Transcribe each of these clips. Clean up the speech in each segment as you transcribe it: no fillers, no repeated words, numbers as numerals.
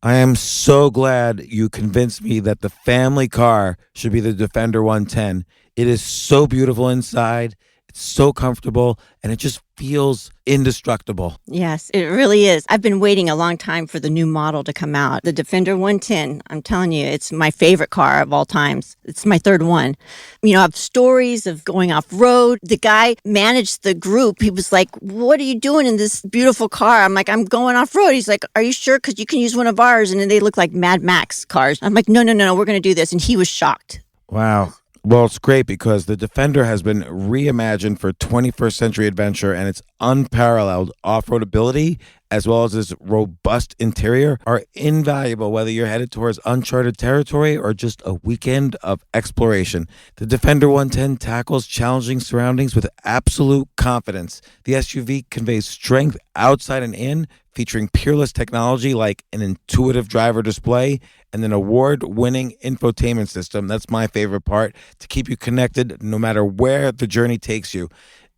I am so glad you convinced me that the family car should be the Defender 110. It is so beautiful inside. It's so comfortable and it just feels indestructible. Yes, it really is. I've been waiting a long time for the new model to come out. The Defender 110, I'm telling you, it's my favorite car of all times. It's my third one. You know, I have stories of going off road. The guy managed the group. He was like, "What are you doing in this beautiful car?" I'm like, "I'm going off road." He's like, "Are you sure? Because you can use one of ours." And then they look like Mad Max cars. I'm like, no, we're going to do this. And he was shocked. Wow. Well, it's great because the Defender has been reimagined for 21st century adventure, and its unparalleled off-road ability as well as its robust interior are invaluable whether you're headed towards uncharted territory or just a weekend of exploration. The Defender 110 tackles challenging surroundings with absolute confidence. The SUV conveys strength outside and in, featuring peerless technology like an intuitive driver display and an award-winning infotainment system. That's my favorite part, to keep you connected no matter where the journey takes you.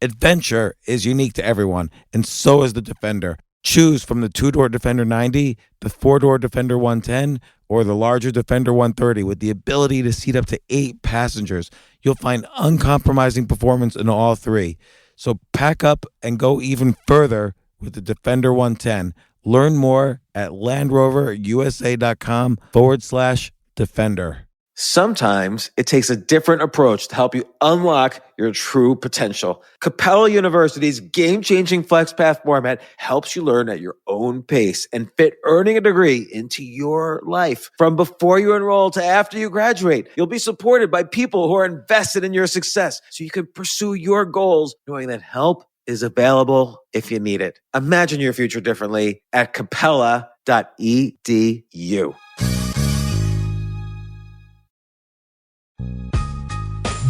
Adventure is unique to everyone, and so is the Defender. Choose from the two-door Defender 90, the four-door Defender 110, or the larger Defender 130 with the ability to seat up to 8 passengers. You'll find uncompromising performance in all three. So pack up and go even further with the Defender 110. Learn more at LandRoverUSA.com/Defender. Sometimes it takes a different approach to help you unlock your true potential. Capella University's game-changing FlexPath format helps you learn at your own pace and fit earning a degree into your life. From before you enroll to after you graduate, you'll be supported by people who are invested in your success so you can pursue your goals knowing that help is available if you need it. Imagine your future differently at capella.edu.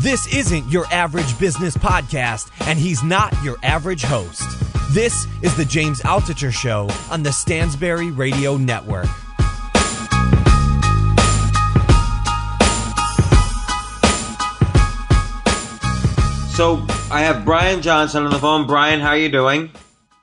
This isn't your average business podcast, and he's not your average host. This is the James Altucher Show on the Stansberry Radio Network. So I have Bryan Johnson on the phone. Bryan, how are you doing?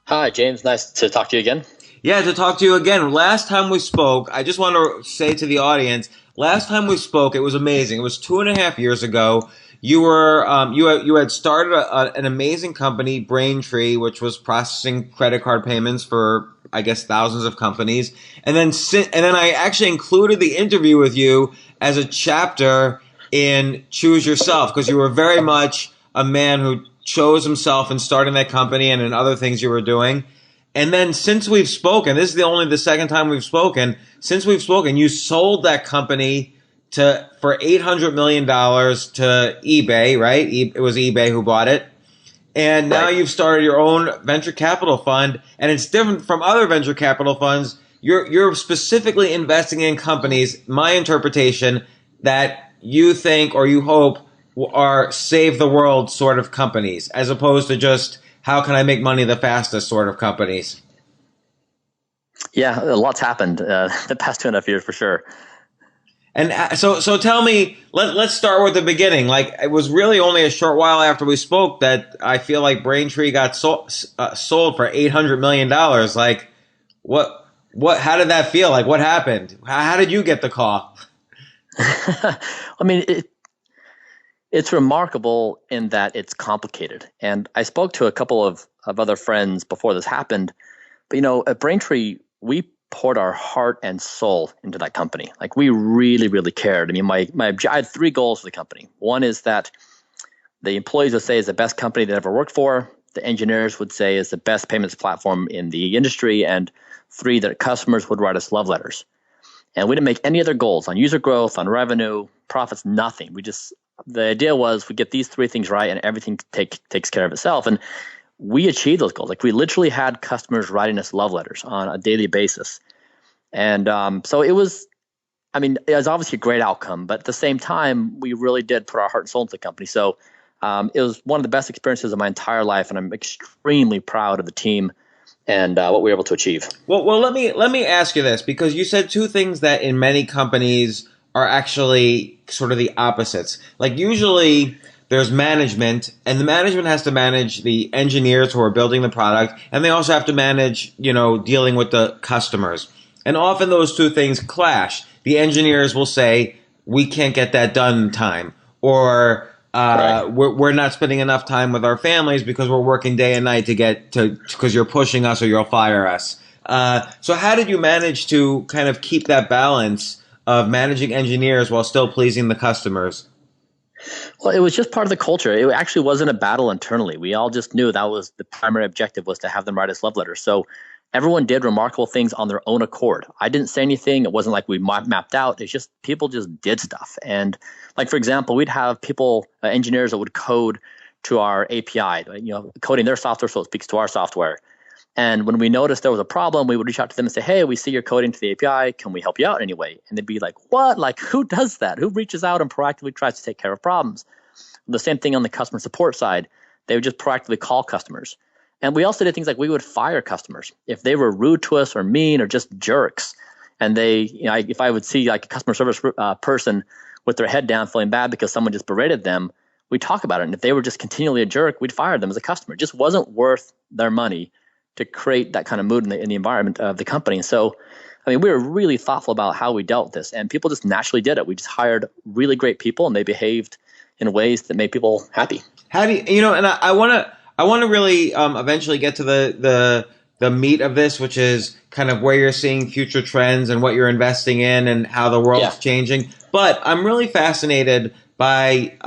Hi, James. Nice to talk to you again. Yeah, to talk to you again. Last time we spoke, I just want to say to the audience, last time we spoke, it was amazing. It was 2.5 years ago. You were you had started an amazing company, Braintree, which was processing credit card payments for, I guess, thousands of companies. And then I actually included the interview with you as a chapter in Choose Yourself, because you were very much a man who chose himself in starting that company and in other things you were doing. And then since we've spoken, this is only the second time we've spoken. Since we've spoken, you sold that company for $800 million to eBay, right? It was eBay who bought it. And now you've started your own venture capital fund, and it's different from other venture capital funds. You're specifically investing in companies, my interpretation, that you think or you hope are save the world sort of companies, as opposed to just how can I make money the fastest sort of companies. Yeah, a lot's happened the past 2.5 years for sure. And so tell me, let's start with the beginning. Like, it was really only a short while after we spoke that I feel like Braintree got sold for $800 million. Like, how did that feel? Like, what happened? How did you get the call? I mean, it's remarkable in that it's complicated. And I spoke to a couple of other friends before this happened. But, at Braintree, we poured our heart and soul into that company. Like, we really, really cared. I mean, I had 3 goals for the company. One is that the employees would say is the best company they ever worked for. The engineers would say is the best payments platform in the industry. And 3, that customers would write us love letters. And we didn't make any other goals on user growth, on revenue, profits, nothing. The idea was we get these 3 things right and everything takes care of itself. And we achieved those goals. Like, we literally had customers writing us love letters on a daily basis. And so it was obviously a great outcome, but at the same time, we really did put our heart and soul into the company. So it was one of the best experiences of my entire life, and I'm extremely proud of the team and what we were able to achieve. Well, let me ask you this, because you said 2 things that in many companies are actually sort of the opposites. Like, usually there's management, and the management has to manage the engineers who are building the product, and they also have to manage, dealing with the customers. And often those two things clash. The engineers will say, we can't get that done in time, or we're not spending enough time with our families because we're working day and night because you're pushing us or you'll fire us. So how did you manage to kind of keep that balance of managing engineers while still pleasing the customers? Well, it was just part of the culture. It actually wasn't a battle internally. We all just knew that was the primary objective, was to have them write us love letters. So everyone did remarkable things on their own accord. I didn't say anything. It wasn't like we mapped out. It's just people just did stuff. And like, for example, we'd have people, engineers that would code to our API, coding their software so it speaks to our software. And when we noticed there was a problem, we would reach out to them and say, hey, we see you're coding to the API. Can we help you out in any way? And they'd be like, what? Like, who does that? Who reaches out and proactively tries to take care of problems? The same thing on the customer support side. They would just proactively call customers. And we also did things like we would fire customers if they were rude to us or mean or just jerks. And if I would see like a customer service person with their head down feeling bad because someone just berated them, we'd talk about it. And if they were just continually a jerk, we'd fire them as a customer. It just wasn't worth their money to create that kind of mood in the environment of the company. So, we were really thoughtful about how we dealt with this, and people just naturally did it. We just hired really great people, and they behaved in ways that made people happy. How do you and I want to really eventually get to the meat of this, which is kind of where you're seeing future trends and what you're investing in and how the world's changing. But I'm really fascinated by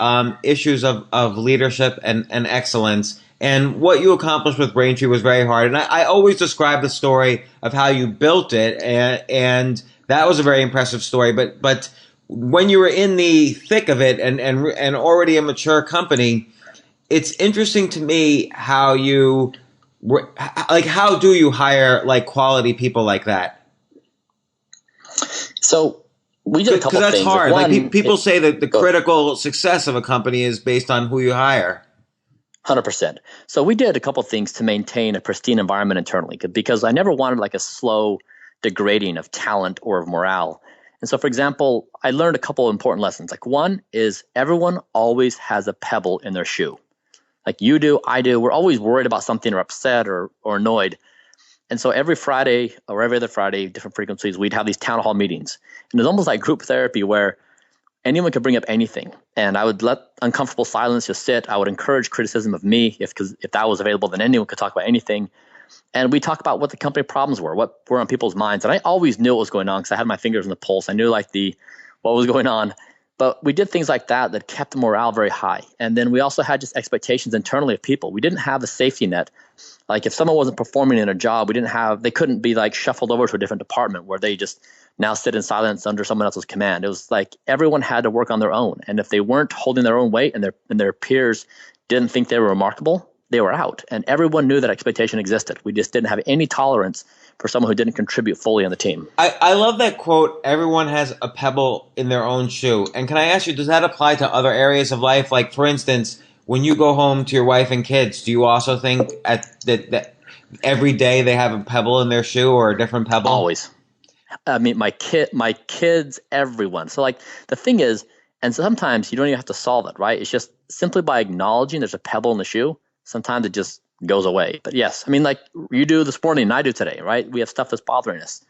issues of leadership and excellence. And what you accomplished with Braintree was very hard. And I always describe the story of how you built it, and that was a very impressive story. But when you were in the thick of it and already a mature company, it's interesting to me how you how do you hire like quality people like that? So we did a couple of things. Because that's hard. Like people say that the critical success of a company is based on who you hire. 100%. So we did a couple of things to maintain a pristine environment internally, because I never wanted like a slow degrading of talent or of morale. And so, for example, I learned a couple of important lessons. Like, one is everyone always has a pebble in their shoe. Like you do, I do. We're always worried about something or upset or annoyed. And so every Friday or every other Friday, different frequencies, we'd have these town hall meetings. And it was almost like group therapy where anyone could bring up anything. And I would let uncomfortable silence just sit. I would encourage criticism of me if that was available, then anyone could talk about anything. And we talk about what the company problems were, what were on people's minds. And I always knew what was going on because I had my fingers on the pulse. I knew what was going on. But we did things like that kept the morale very high. And then we also had just expectations internally of people. We didn't have a safety net. Like if someone wasn't performing in a job, they couldn't be like shuffled over to a different department where they just now sit in silence under someone else's command. It was like everyone had to work on their own. And if they weren't holding their own weight and their peers didn't think they were remarkable, they were out. And everyone knew that expectation existed. We just didn't have any tolerance for someone who didn't contribute fully on the team. I love that quote, everyone has a pebble in their own shoe. And can I ask you, does that apply to other areas of life? Like, for instance, when you go home to your wife and kids, do you also think that every day they have a pebble in their shoe or a different pebble? Always. I mean, my kids, everyone. So like the thing is, and sometimes you don't even have to solve it, right? It's just simply by acknowledging there's a pebble in the shoe. Sometimes it just goes away. But yes, I mean, like you do this morning and I do today, right? We have stuff that's bothering us.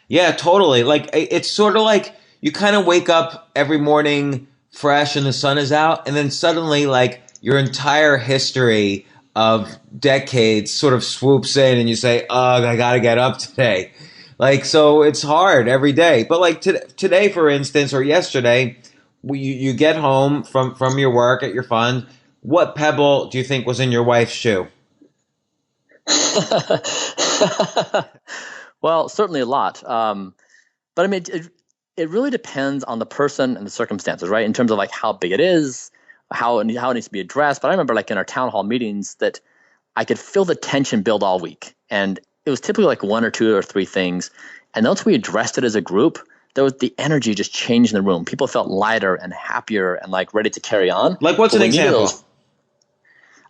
Yeah, totally. Like it's sort of like you kind of wake up every morning fresh and the sun is out, and then suddenly like your entire history of decades sort of swoops in and you say, ugh, I got to get up today. Like, so it's hard every day. But like today, for instance, or yesterday, you get home from your work at your fund. What pebble do you think was in your wife's shoe? Well, certainly a lot. But I mean, it really depends on the person and the circumstances, right? In terms of like how big it is, how it needs to be addressed. But I remember like in our town hall meetings that I could feel the tension build all week. And it was typically like one or two or three things. And once we addressed it as a group, there was the energy just changed in the room. People felt lighter and happier and like ready to carry on. Like what's an example?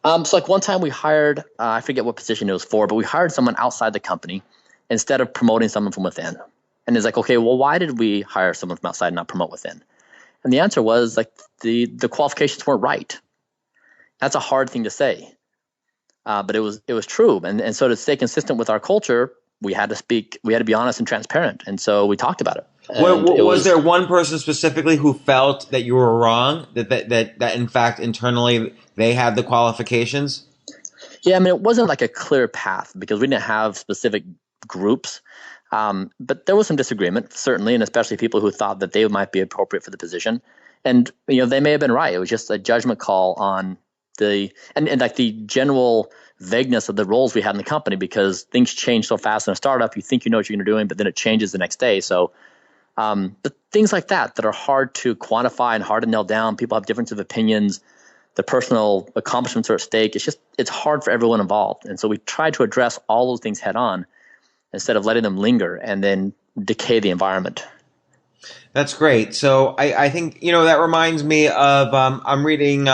So like one time we hired, I forget what position it was for, but we hired someone outside the company instead of promoting someone from within. And it's like, okay, well, why did we hire someone from outside and not promote within? And the answer was like the qualifications weren't right. That's a hard thing to say. But it was true. And so to stay consistent with our culture, we had to be honest and transparent. And so we talked about it. Was there one person specifically who felt that you were wrong, that in fact internally they had the qualifications? Yeah, I mean, it wasn't like a clear path because we didn't have specific groups. But there was some disagreement, certainly, and especially people who thought that they might be appropriate for the position. And, they may have been right. It was just a judgment call on and like the general vagueness of the roles we had in the company, because things change so fast in a startup. You think you know what you're going to be doing, but then it changes the next day. So but things like that are hard to quantify and hard to nail down. People have difference of opinions. The personal accomplishments are at stake. It's hard for everyone involved. And so we tried to address all those things head on instead of letting them linger and then decay the environment. That's great. So I think, that reminds me of, I'm reading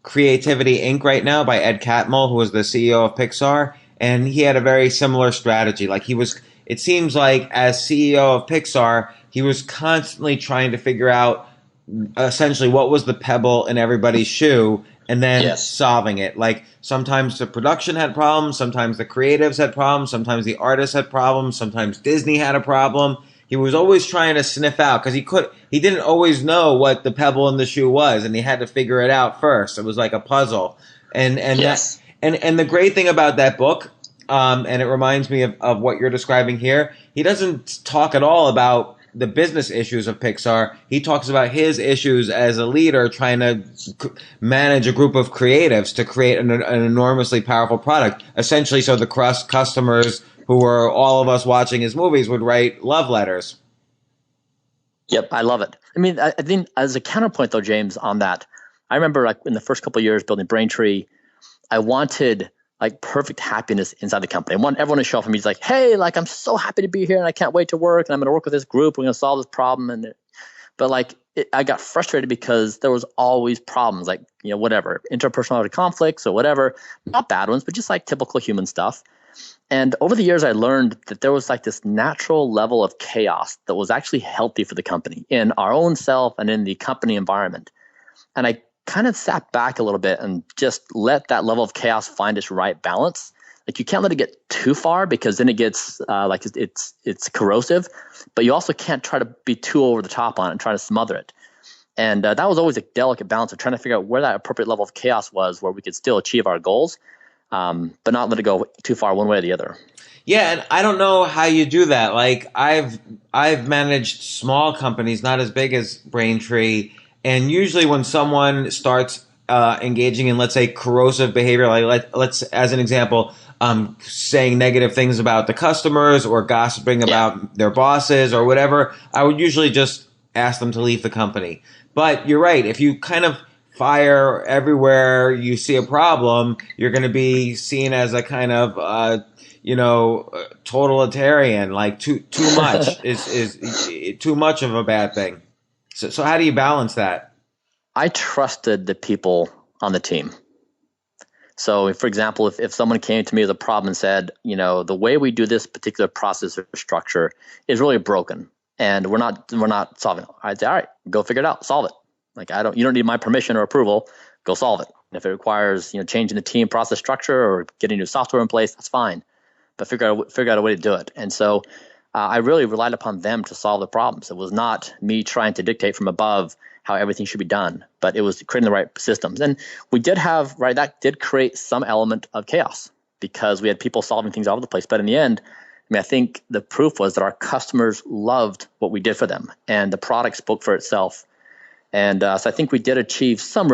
Creativity Inc. right now by Ed Catmull, who was the CEO of Pixar. And he had a very similar strategy. Like it seems like as CEO of Pixar, he was constantly trying to figure out essentially what was the pebble in everybody's shoe and then solving it. Like sometimes the production had problems, sometimes the creatives had problems, sometimes the artists had problems, sometimes Disney had a problem. He was always trying to sniff out because he didn't always know what the pebble in the shoe was, and he had to figure it out first. It was like a puzzle. And the great thing about that book, and it reminds me of what you're describing here, he doesn't talk at all about the business issues of Pixar. He talks about his issues as a leader trying to manage a group of creatives to create an enormously powerful product, essentially so the customers who were all of us watching his movies would write love letters. Yep, I love it. I mean, I think as a counterpoint though, James, on that, I remember like in the first couple of years building Braintree, I wanted like perfect happiness inside the company. I want everyone to show up for me. He's like, hey, like I'm so happy to be here and I can't wait to work and I'm going to work with this group. We're going to solve this problem. But I got frustrated because there was always problems, like, whatever, interpersonality conflicts or whatever, not bad ones, but just like typical human stuff. And over the years, I learned that there was like this natural level of chaos that was actually healthy for the company in our own self and in the company environment. And I kind of sat back a little bit and just let that level of chaos find its right balance. Like you can't let it get too far because then it gets like it's corrosive, but you also can't try to be too over the top on it and try to smother it. And that was always a delicate balance of trying to figure out where that appropriate level of chaos was, where we could still achieve our goals, but not let it go too far one way or the other. Yeah, and I don't know how you do that. Like I've managed small companies, not as big as Braintree. And usually when someone starts engaging in, let's say, corrosive behavior, like let's as an example, saying negative things about the customers or gossiping about their bosses or whatever, I would usually just ask them to leave the company. But you're right. If you kind of fire everywhere you see a problem, you're going to be seen as a kind of, totalitarian. Like too much is too much of a bad thing. So how do you balance that? I trusted the people on the team. So, for example, if someone came to me with a problem and said, the way we do this particular process or structure is really broken, and we're not solving it, I'd say, all right, go figure it out, solve it. Like you don't need my permission or approval, go solve it. And if it requires changing the team process structure or getting new software in place, that's fine. But figure out a way to do it. And so I really relied upon them to solve the problems. It was not me trying to dictate from above how everything should be done, but it was creating the right systems. And we did have, that did create some element of chaos because we had people solving things all over the place. But in the end, I think the proof was that our customers loved what we did for them and the product spoke for itself. And so I think we did achieve some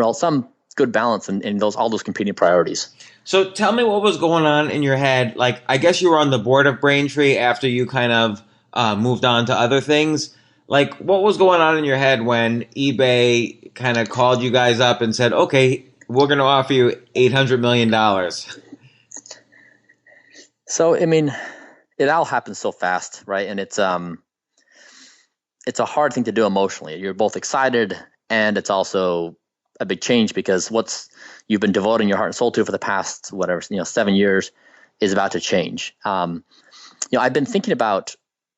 good balance in all those competing priorities. So tell me what was going on in your head. Like, I guess you were on the board of Braintree after you kind of moved on to other things. Like, what was going on in your head when eBay kind of called you guys up and said, okay, we're going to offer you $800 million? So, it all happens so fast, right? And it's a hard thing to do emotionally. You're both excited and it's also a big change because you've been devoting your heart and soul to for the past 7 years is about to change. I've been thinking about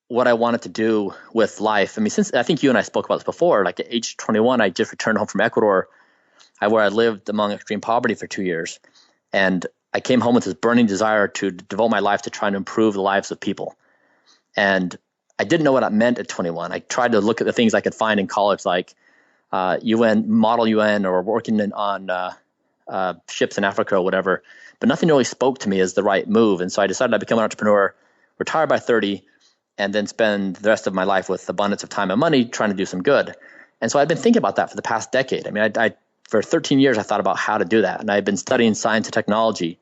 what I wanted to do with life. Since I think you and I spoke about this before, like at age 21, I just returned home from Ecuador, where I lived among extreme poverty for 2 years. And I came home with this burning desire to devote my life to trying to improve the lives of people. And I didn't know what that meant at 21. I tried to look at the things I could find in college, like UN, Model UN, or working on ships in Africa or whatever. But nothing really spoke to me as the right move. And so I decided I'd become an entrepreneur, retire by 30, and then spend the rest of my life with abundance of time and money trying to do some good. And so I'd been thinking about that for the past decade. I mean, I for 13 years, I thought about how to do that. And I've been studying science and technology.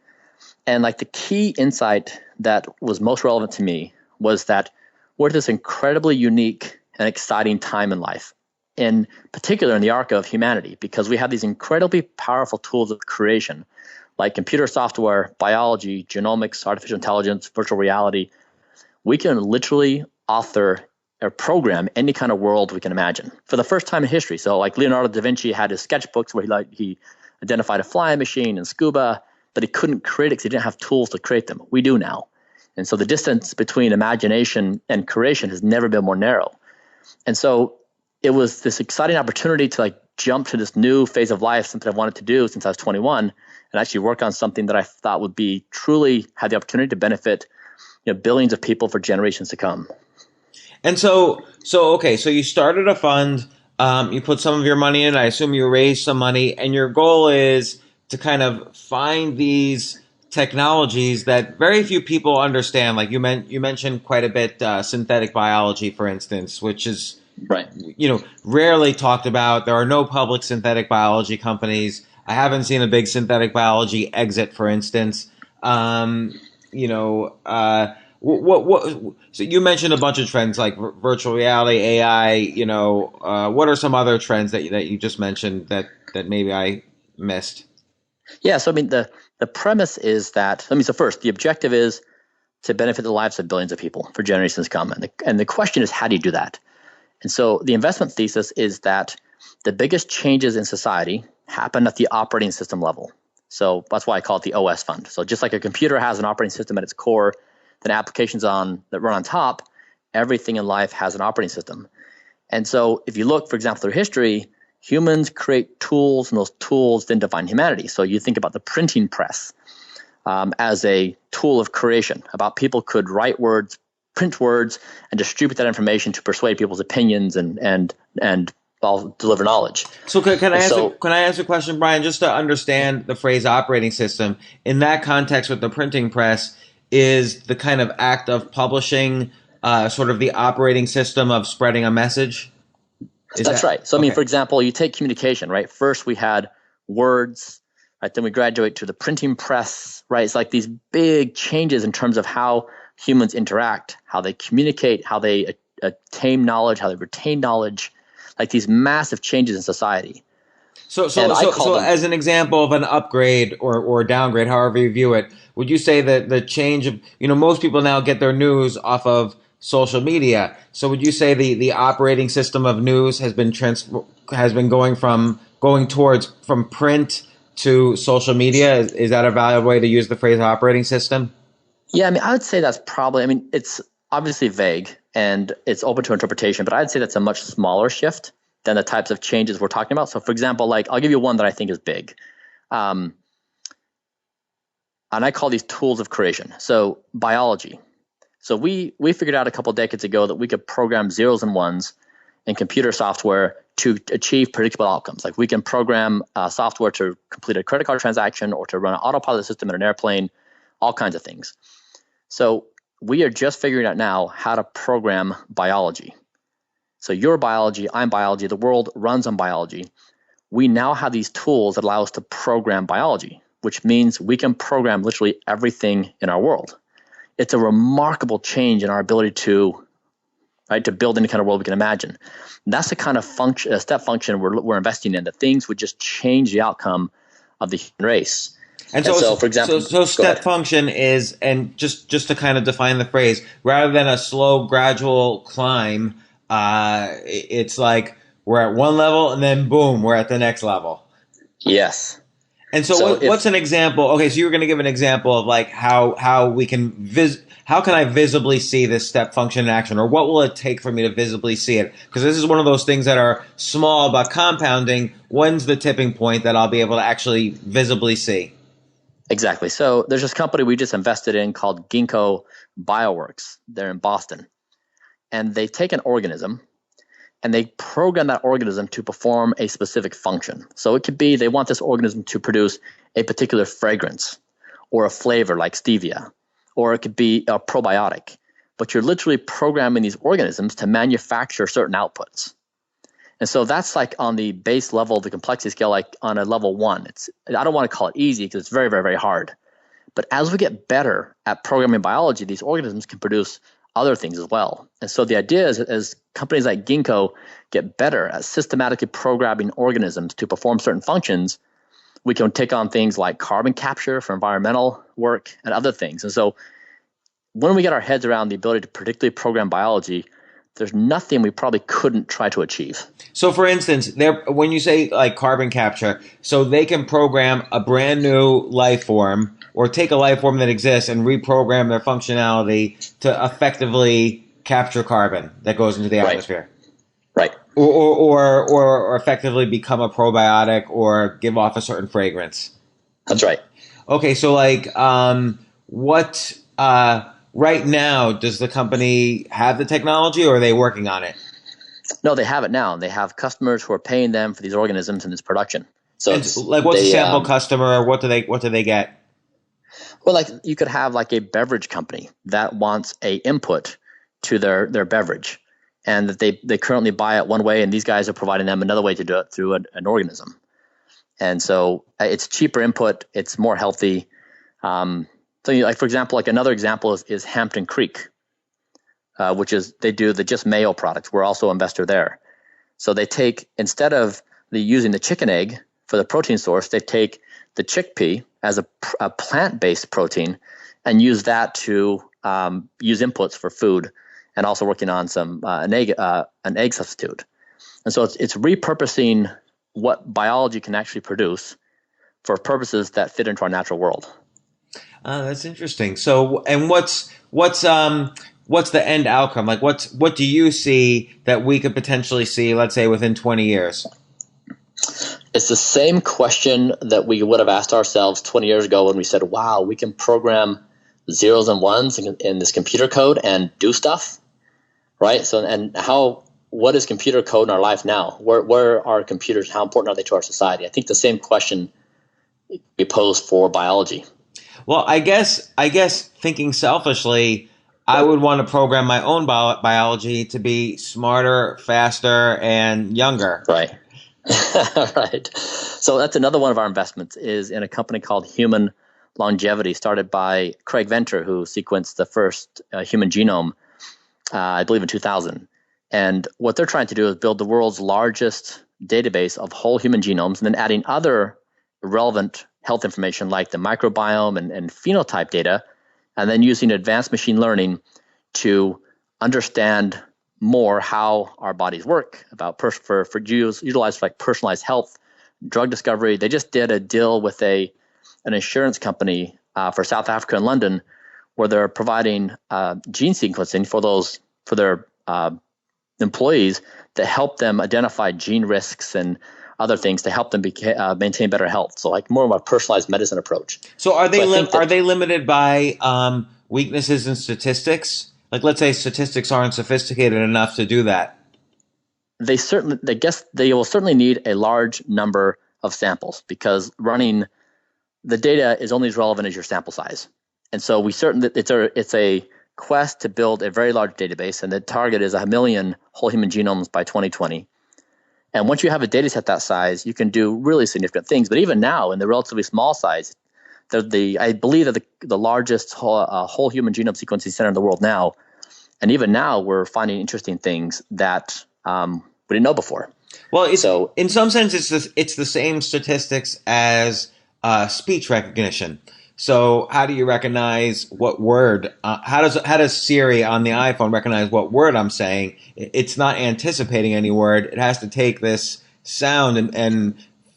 And like the key insight that was most relevant to me was that we're at this incredibly unique and exciting time in life, in particular in the arc of humanity, because we have these incredibly powerful tools of creation, like computer software, biology, genomics, artificial intelligence, virtual reality. We can literally author or program any kind of world we can imagine for the first time in history. So like Leonardo da Vinci had his sketchbooks where he identified a flying machine and scuba, but he couldn't create it because he didn't have tools to create them. We do now. And so the distance between imagination and creation has never been more narrow. And so it was this exciting opportunity to like jump to this new phase of life, something I've wanted to do since I was 21, and actually work on something that I thought would be truly have the opportunity to benefit billions of people for generations to come. And so you started a fund, you put some of your money in, I assume you raised some money, and your goal is to kind of find these technologies that very few people understand. Like you mentioned quite a bit, synthetic biology, for instance, which is right, rarely talked about. There are no public synthetic biology companies. I haven't seen a big synthetic biology exit, for instance. So you mentioned a bunch of trends like virtual reality, AI. What are some other trends that you just mentioned that maybe I missed? Yeah, so I mean the premise is that so first the objective is to benefit the lives of billions of people for generations to come, and the question is, how do you do that? And so the investment thesis is that the biggest changes in society happen at the operating system level. So that's why I call it the OS fund. So just like a computer has an operating system at its core, then applications that run on top, everything in life has an operating system. And so if you look, for example, through history, humans create tools, and those tools then define humanity. So you think about the printing press as a tool of creation, about people could write words, print words, and distribute that information to persuade people's opinions and deliver knowledge. So can I ask a question, Bryan, just to understand the phrase operating system in that context with the printing press? Is the kind of act of publishing sort of the operating system of spreading a message? That's right. So, okay. For example, you take communication, right? First we had words, right? Then we graduate to the printing press, right? It's like these big changes in terms of how humans interact, how they communicate, how they attain knowledge, how they retain knowledge, like these massive changes in society. So as an example of an upgrade or downgrade, however you view it, would you say that the change of, most people now get their news off of social media. So would you say the operating system of news has been going towards from print to social media? Is that a valuable way to use the phrase operating system? Yeah, I would say that's probably, it's obviously vague and it's open to interpretation, but I'd say that's a much smaller shift than the types of changes we're talking about. So for example, I'll give you one that I think is big. And I call these tools of creation. So biology. So we figured out a couple of decades ago that we could program zeros and ones in computer software to achieve predictable outcomes. Like we can program software to complete a credit card transaction or to run an autopilot system in an airplane, all kinds of things. So we are just figuring out now how to program biology. So you're biology, I'm biology, the world runs on biology. We now have these tools that allow us to program biology, which means we can program literally everything in our world. It's a remarkable change in our ability to build any kind of world we can imagine. And that's the kind of step function we're investing in, that things would just change the outcome of the human race. And so for example, so step function is, and just to kind of define the phrase, rather than a slow, gradual climb, it's like we're at one level and then boom, we're at the next level. Yes. And so what's an example? Okay, so you were going to give an example of like how we can how can I visibly see this step function in action, or what will it take for me to visibly see it? Because this is one of those things that are small but compounding. When's the tipping point that I'll be able to actually visibly see? Exactly. So there's this company we just invested in called Ginkgo Bioworks. They're in Boston. And they take an organism and they program that organism to perform a specific function. So it could be they want this organism to produce a particular fragrance or a flavor like stevia, or it could be a probiotic. But you're literally programming these organisms to manufacture certain outputs. And so that's like on the base level of the complexity scale, like on a level 1. I don't want to call it easy because it's very, very, very hard. But as we get better at programming biology, these organisms can produce other things as well. And so the idea is, as companies like Ginkgo get better at systematically programming organisms to perform certain functions, we can take on things like carbon capture for environmental work and other things. And so when we get our heads around the ability to predictably program biology, there's nothing we probably couldn't try to achieve. So, for instance, when you say like carbon capture, so they can program a brand new life form or take a life form that exists and reprogram their functionality to effectively capture carbon that goes into the atmosphere. Right. Or effectively become a probiotic or give off a certain fragrance. That's right. Okay, so like right now, does the company have the technology or are they working on it? No, they have it now. They have customers who are paying them for these organisms in this production. So like what's a sample customer, or what do they get? Well, like you could have like a beverage company that wants a input to their beverage, and that they currently buy it one way, and these guys are providing them another way to do it through an organism. And so it's cheaper input, it's more healthy. So like, for example, like another example is Hampton Creek, which is they do the Just Mayo products. We're also an investor there. So they take, instead of using the chicken egg for the protein source, they take the chickpea as a plant-based protein and use that to use inputs for food, and also working on an egg substitute. And so it's repurposing what biology can actually produce for purposes that fit into our natural world. That's interesting. So, and what's the end outcome? Like, what do you see that we could potentially see, let's say, within 20 years? It's the same question that we would have asked ourselves 20 years ago when we said, wow, we can program zeros and ones in this computer code and do stuff, right? So, what is computer code in our life now? Where are computers? How important are they to our society? I think the same question we pose for biology. Well, I guess thinking selfishly, I would want to program my own biology to be smarter, faster, and younger. Right. Right. So that's another one of our investments is in a company called Human Longevity, started by Craig Venter, who sequenced the first human genome, I believe in 2000. And what they're trying to do is build the world's largest database of whole human genomes, and then adding other relevant health information like the microbiome and phenotype data, and then using advanced machine learning to understand more how our bodies work, about for utilize like personalized health, drug discovery. They just did a deal with an insurance company for South Africa and London, where they're providing gene sequencing for their employees to help them identify gene risks and other things to help them maintain better health. So like more of a personalized medicine approach. So are they limited by weaknesses in statistics? Like, let's say statistics aren't sophisticated enough to do that. They will certainly need a large number of samples, because running the data is only as relevant as your sample size. And so it's a quest to build a very large database, and the target is 1 million whole human genomes by 2020. And once you have a data set that size, you can do really significant things. But even now, in the relatively small size, I believe that the largest whole human genome sequencing center in the world now, and even now we're finding interesting things that we didn't know before. Well, in some sense, it's the same statistics as speech recognition. So how do you recognize what word? How does Siri on the iPhone recognize what word I'm saying? It's not anticipating any word. It has to take this sound and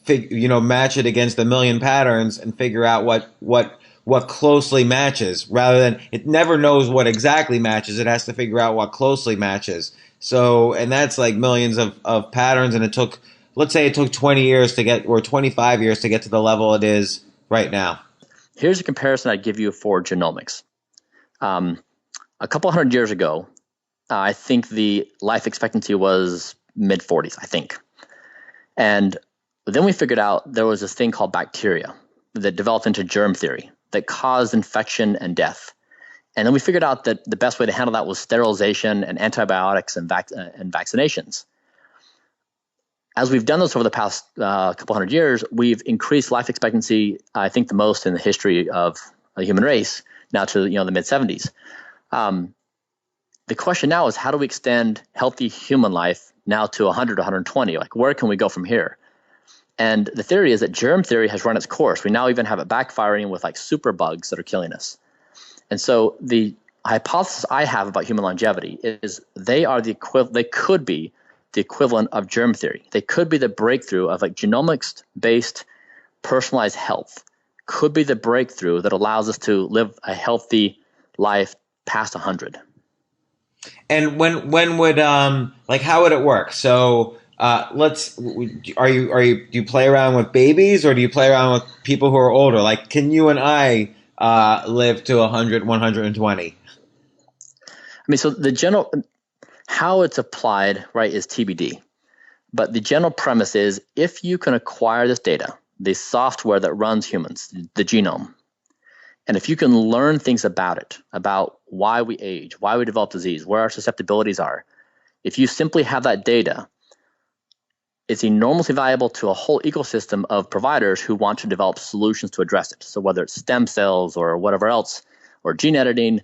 match it against a million patterns and figure out what closely matches, rather than it never knows what exactly matches. It has to figure out what closely matches. So, and that's like millions of patterns. And let's say it took 20 years to get, or 25 years to get to the level it is right now. here's a comparison I'd give you for genomics. A couple hundred years ago, I think the life expectancy was mid-40s, I think. And then we figured out there was this thing called bacteria that developed into germ theory that caused infection and death. And then we figured out that the best way to handle that was sterilization and antibiotics and vaccinations. As we've done this over the past couple hundred years, we've increased life expectancy, I think the most in the history of the human race, now to the mid-70s. The question now is, how do we extend healthy human life now to 100, 120? Like, where can we go from here? And the theory is that germ theory has run its course. We now even have it backfiring with like super bugs that are killing us. And so the hypothesis I have about human longevity is they could be the equivalent of germ theory. They could be the breakthrough of like genomics-based personalized health. Could be the breakthrough that allows us to live a healthy life past 100. And when would how would it work? So do you play around with babies, or do you play around with people who are older? Like, can you and I live to 100, 120? I mean, so the general, how it's applied, right, is TBD. But the general premise is, if you can acquire this data, the software that runs humans, the genome, and if you can learn things about it, about why we age, why we develop disease, where our susceptibilities are, if you simply have that data, it's enormously valuable to a whole ecosystem of providers who want to develop solutions to address it. So whether it's stem cells or whatever else, or gene editing,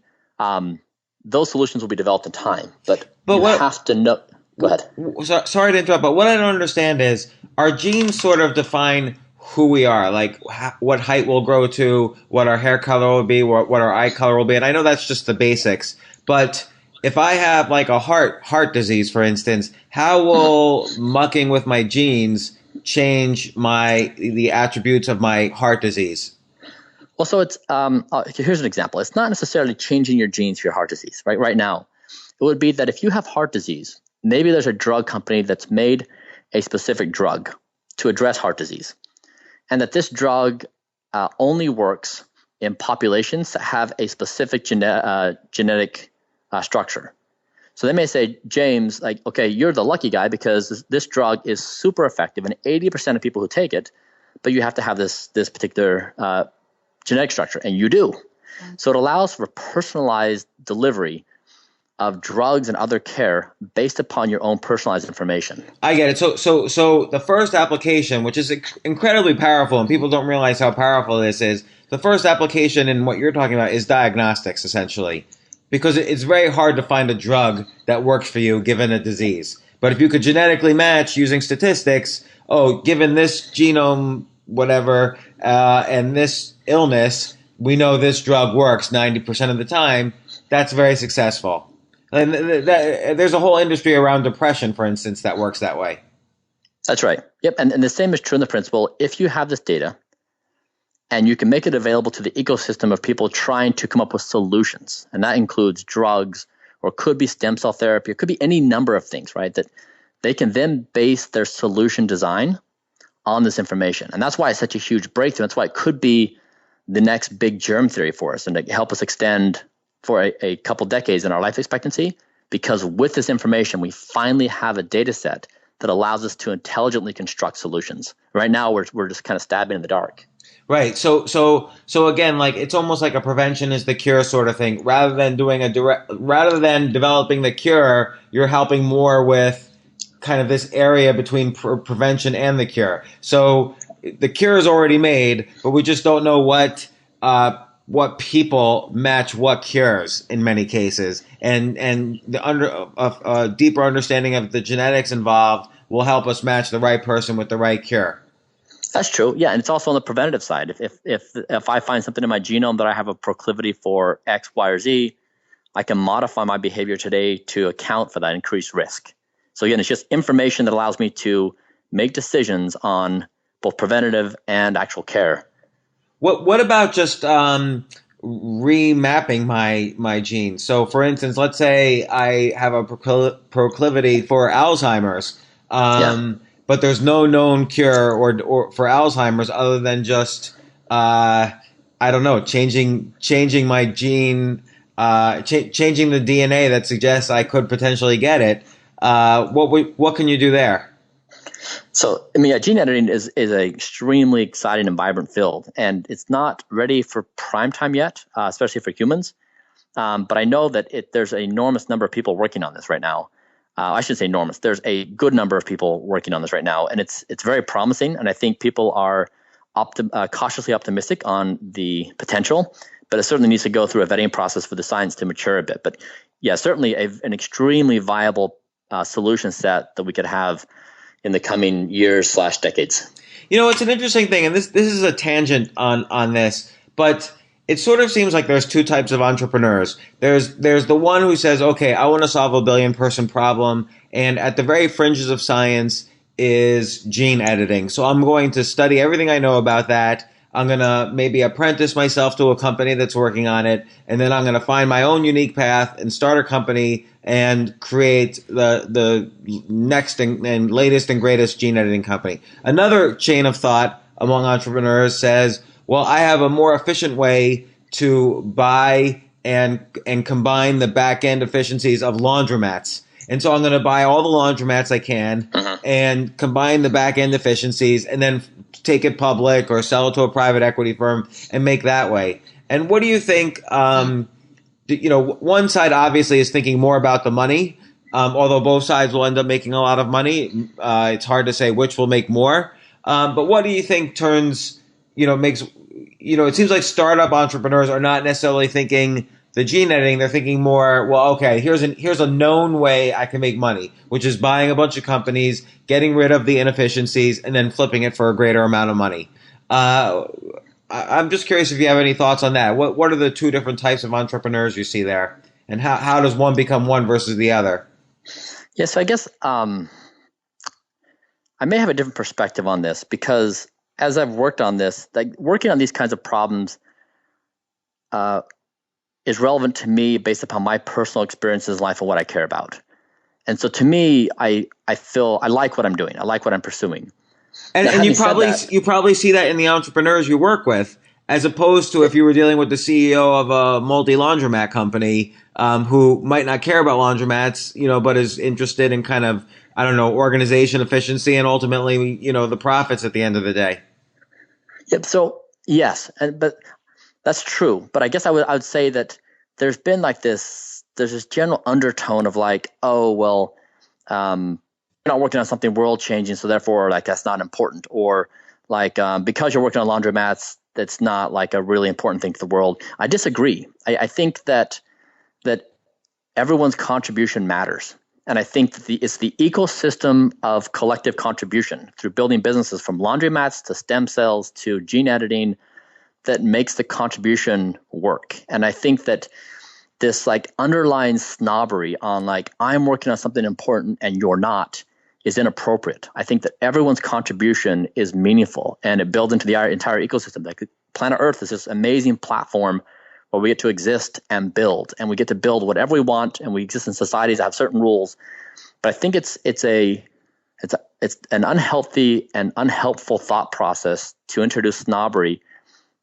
those solutions will be developed in time. But you have to know. Go ahead. Sorry to interrupt, but what I don't understand is, our genes sort of define who we are, like what height we'll grow to, what our hair color will be, what our eye color will be. And I know that's just the basics, but if I have like a heart disease, for instance, how will mucking with my genes change the attributes of my heart disease? Well, so it's here's an example. It's not necessarily changing your genes for your heart disease, right? Right now, it would be that if you have heart disease, maybe there's a drug company that's made a specific drug to address heart disease, and that this drug only works in populations that have a specific genetic structure. So they may say, James, like, okay, you're the lucky guy because this drug is super effective in 80% of people who take it, but you have to have this particular genetic structure, and you do. So it allows for personalized delivery of drugs and other care based upon your own personalized information. I get it. So the first application, which is incredibly powerful, and people don't realize how powerful this is, the first application in what you're talking about is diagnostics, essentially, because it's very hard to find a drug that works for you given a disease. But if you could genetically match using statistics, given this genome, whatever, and this illness, we know this drug works 90% of the time, that's very successful. And there's a whole industry around depression, for instance, that works that way. That's right. Yep. And the same is true in the principle. If you have this data and you can make it available to the ecosystem of people trying to come up with solutions, and that includes drugs, or could be stem cell therapy, it could be any number of things, right, that they can then base their solution design on this information. And that's why it's such a huge breakthrough. That's why it could be the next big germ theory for us and to help us extend for a couple decades in our life expectancy, because with this information, we finally have a data set that allows us to intelligently construct solutions. Right now, we're just kind of stabbing in the dark. Right. So again, like, it's almost like a prevention is the cure sort of thing. Rather than developing the cure, you're helping more with kind of this area between prevention and the cure. So the cure is already made, but we just don't know what people match what cures in many cases, and a deeper understanding of the genetics involved will help us match the right person with the right cure. That's true. Yeah, and it's also on the preventative side. If I find something in my genome that I have a proclivity for X, Y, or Z, I can modify my behavior today to account for that increased risk. So again, it's just information that allows me to make decisions on both preventative and actual care. What about just remapping my genes? So, for instance, let's say I have a proclivity for Alzheimer's, but there's no known cure or for Alzheimer's other than just I don't know, changing my gene, changing the DNA that suggests I could potentially get it. What can you do there? So, I mean, gene editing is an extremely exciting and vibrant field, and it's not ready for prime time yet, especially for humans. But I know that there's an enormous number of people working on this right now. I shouldn't say enormous. There's a good number of people working on this right now, and it's very promising. And I think people are cautiously optimistic on the potential, but it certainly needs to go through a vetting process for the science to mature a bit. But yeah, certainly an extremely viable solution set that we could have in the coming years/decades. You know, it's an interesting thing, and this is a tangent on this, but it sort of seems like there's two types of entrepreneurs. There's the one who says, okay, I want to solve a billion-person problem, and at the very fringes of science is gene editing. So I'm going to study everything I know about that. I'm going to maybe apprentice myself to a company that's working on it, and then I'm going to find my own unique path and start a company and create the next and latest and greatest gene editing company. Another chain of thought among entrepreneurs says, well, I have a more efficient way to buy and combine the back end efficiencies of laundromats. And so I'm going to buy all the laundromats I can and combine the back end efficiencies and then take it public or sell it to a private equity firm and make that way. And what do you think? You know, one side obviously is thinking more about the money, although both sides will end up making a lot of money. It's hard to say which will make more. But what do you think makes, it seems like startup entrepreneurs are not necessarily thinking the gene editing. They're thinking more, well, okay, here's a known way I can make money, which is buying a bunch of companies, getting rid of the inefficiencies, and then flipping it for a greater amount of money. I'm just curious if you have any thoughts on that. What are the two different types of entrepreneurs you see there? And how does one become one versus the other? Yeah, so I guess I may have a different perspective on this because as I've worked on this, like working on these kinds of problems is relevant to me based upon my personal experiences in life and what I care about. And so to me, I feel I like what I'm doing. I like what I'm pursuing. And you probably see that in the entrepreneurs you work with, as opposed to if you were dealing with the CEO of a multi-laundromat company who might not care about laundromats, but is interested in kind of, I don't know, organization efficiency and ultimately, the profits at the end of the day. Yep. So yes, but that's true. But I guess I would say that there's been there's this general undertone of like, oh, well, you're not working on something world changing, so therefore that's not important, or because you're working on laundromats, that's not a really important thing to the world. I disagree. I think that everyone's contribution matters, and I think that it's the ecosystem of collective contribution through building businesses from laundromats to stem cells to gene editing that makes the contribution work. And I think that this underlying snobbery on I'm working on something important and you're not is inappropriate. I think that everyone's contribution is meaningful and it builds into the entire ecosystem. Planet Earth is this amazing platform where we get to exist and build, and we get to build whatever we want, and we exist in societies that have certain rules. But I think it's an unhealthy and unhelpful thought process to introduce snobbery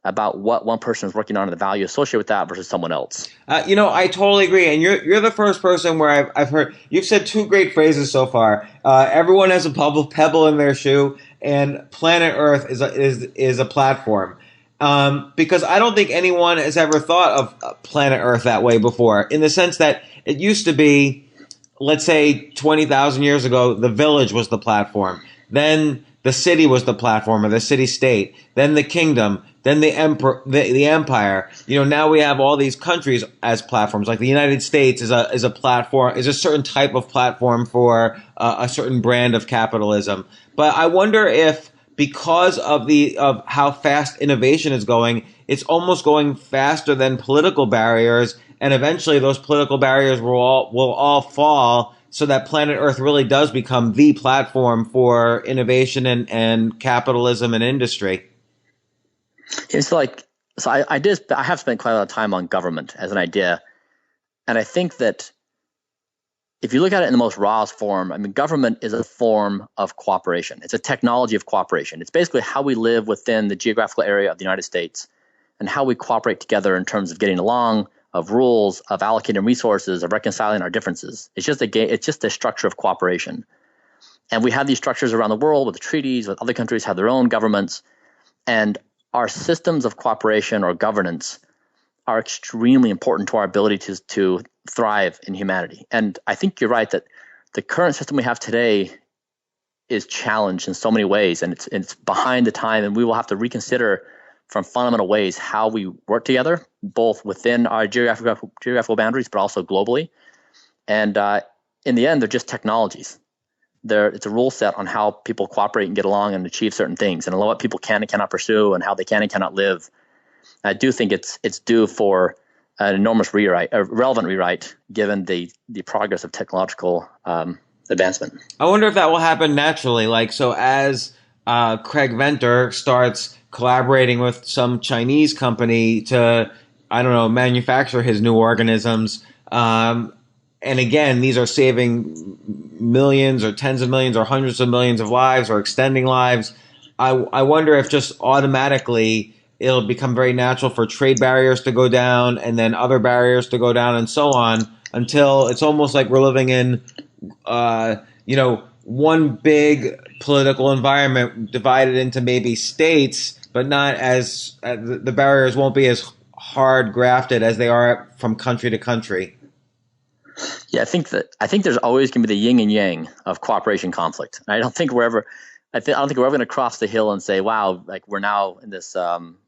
about what one person is working on and the value associated with that versus someone else. I totally agree. And you're the first person where I've heard, you've said two great phrases so far. Everyone has a pebble in their shoe, and Planet Earth is a platform. Because I don't think anyone has ever thought of Planet Earth that way before, in the sense that it used to be, let's say 20,000 years ago, the village was the platform. Then the city was the platform, or the city-state. Then the kingdom. Then the empire. Now we have all these countries as platforms. Like the United States is a platform, is a certain type of platform for a certain brand of capitalism. But I wonder if, because of how fast innovation is going, it's almost going faster than political barriers, and eventually those political barriers will all fall, so that Planet Earth really does become the platform for innovation and capitalism and industry. It's I have spent quite a lot of time on government as an idea, and I think that if you look at it in the most rawest form, government is a form of cooperation. It's a technology of cooperation. It's basically how we live within the geographical area of the United States. and how we cooperate together in terms of getting along, of rules, of allocating resources, of reconciling our differences. It's just a structure of cooperation. And we have these structures around the world with treaties, with other countries have their own governments, and our systems of cooperation or governance are extremely important to our ability to thrive in humanity. And I think you're right that the current system we have today is challenged in so many ways, and it's behind the time, and we will have to reconsider from fundamental ways how we work together, both within our geographical boundaries, but also globally. And in the end, they're just technologies. It's a rule set on how people cooperate and get along and achieve certain things, and what people can and cannot pursue, and how they can and cannot live. I do think it's due for an enormous relevant rewrite, given the progress of technological advancement. I wonder if that will happen naturally. So as Craig Venter starts collaborating with some Chinese company to, manufacture his new organisms. And again, these are saving millions or tens of millions or hundreds of millions of lives or extending lives. I wonder if just automatically it'll become very natural for trade barriers to go down and then other barriers to go down and so on, until it's almost like we're living in, one big political environment divided into maybe states, but not as the barriers won't be as hard grafted as they are from country to country. Yeah, I think there's always going to be the yin and yang of cooperation conflict. I don't think we're ever going to cross the hill and say, wow, like we're now in this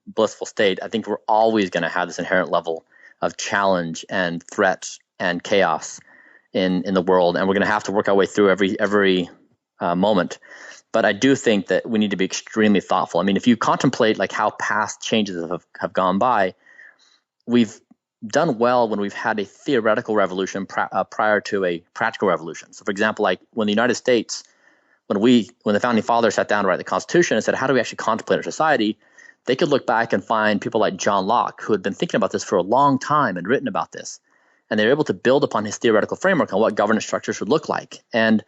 blissful state. I think we're always going to have this inherent level of challenge and threat and chaos in the world, and we're going to have to work our way through every moment. But I do think that we need to be extremely thoughtful. I mean, if you contemplate like how past changes have gone by, we've done well when we've had a theoretical revolution prior to a practical revolution. So, for example, like when the United States, when the founding fathers sat down to write the Constitution and said, how do we actually contemplate our society? They could look back and find people like John Locke, who had been thinking about this for a long time and written about this. And they were able to build upon his theoretical framework on what governance structures would look like. And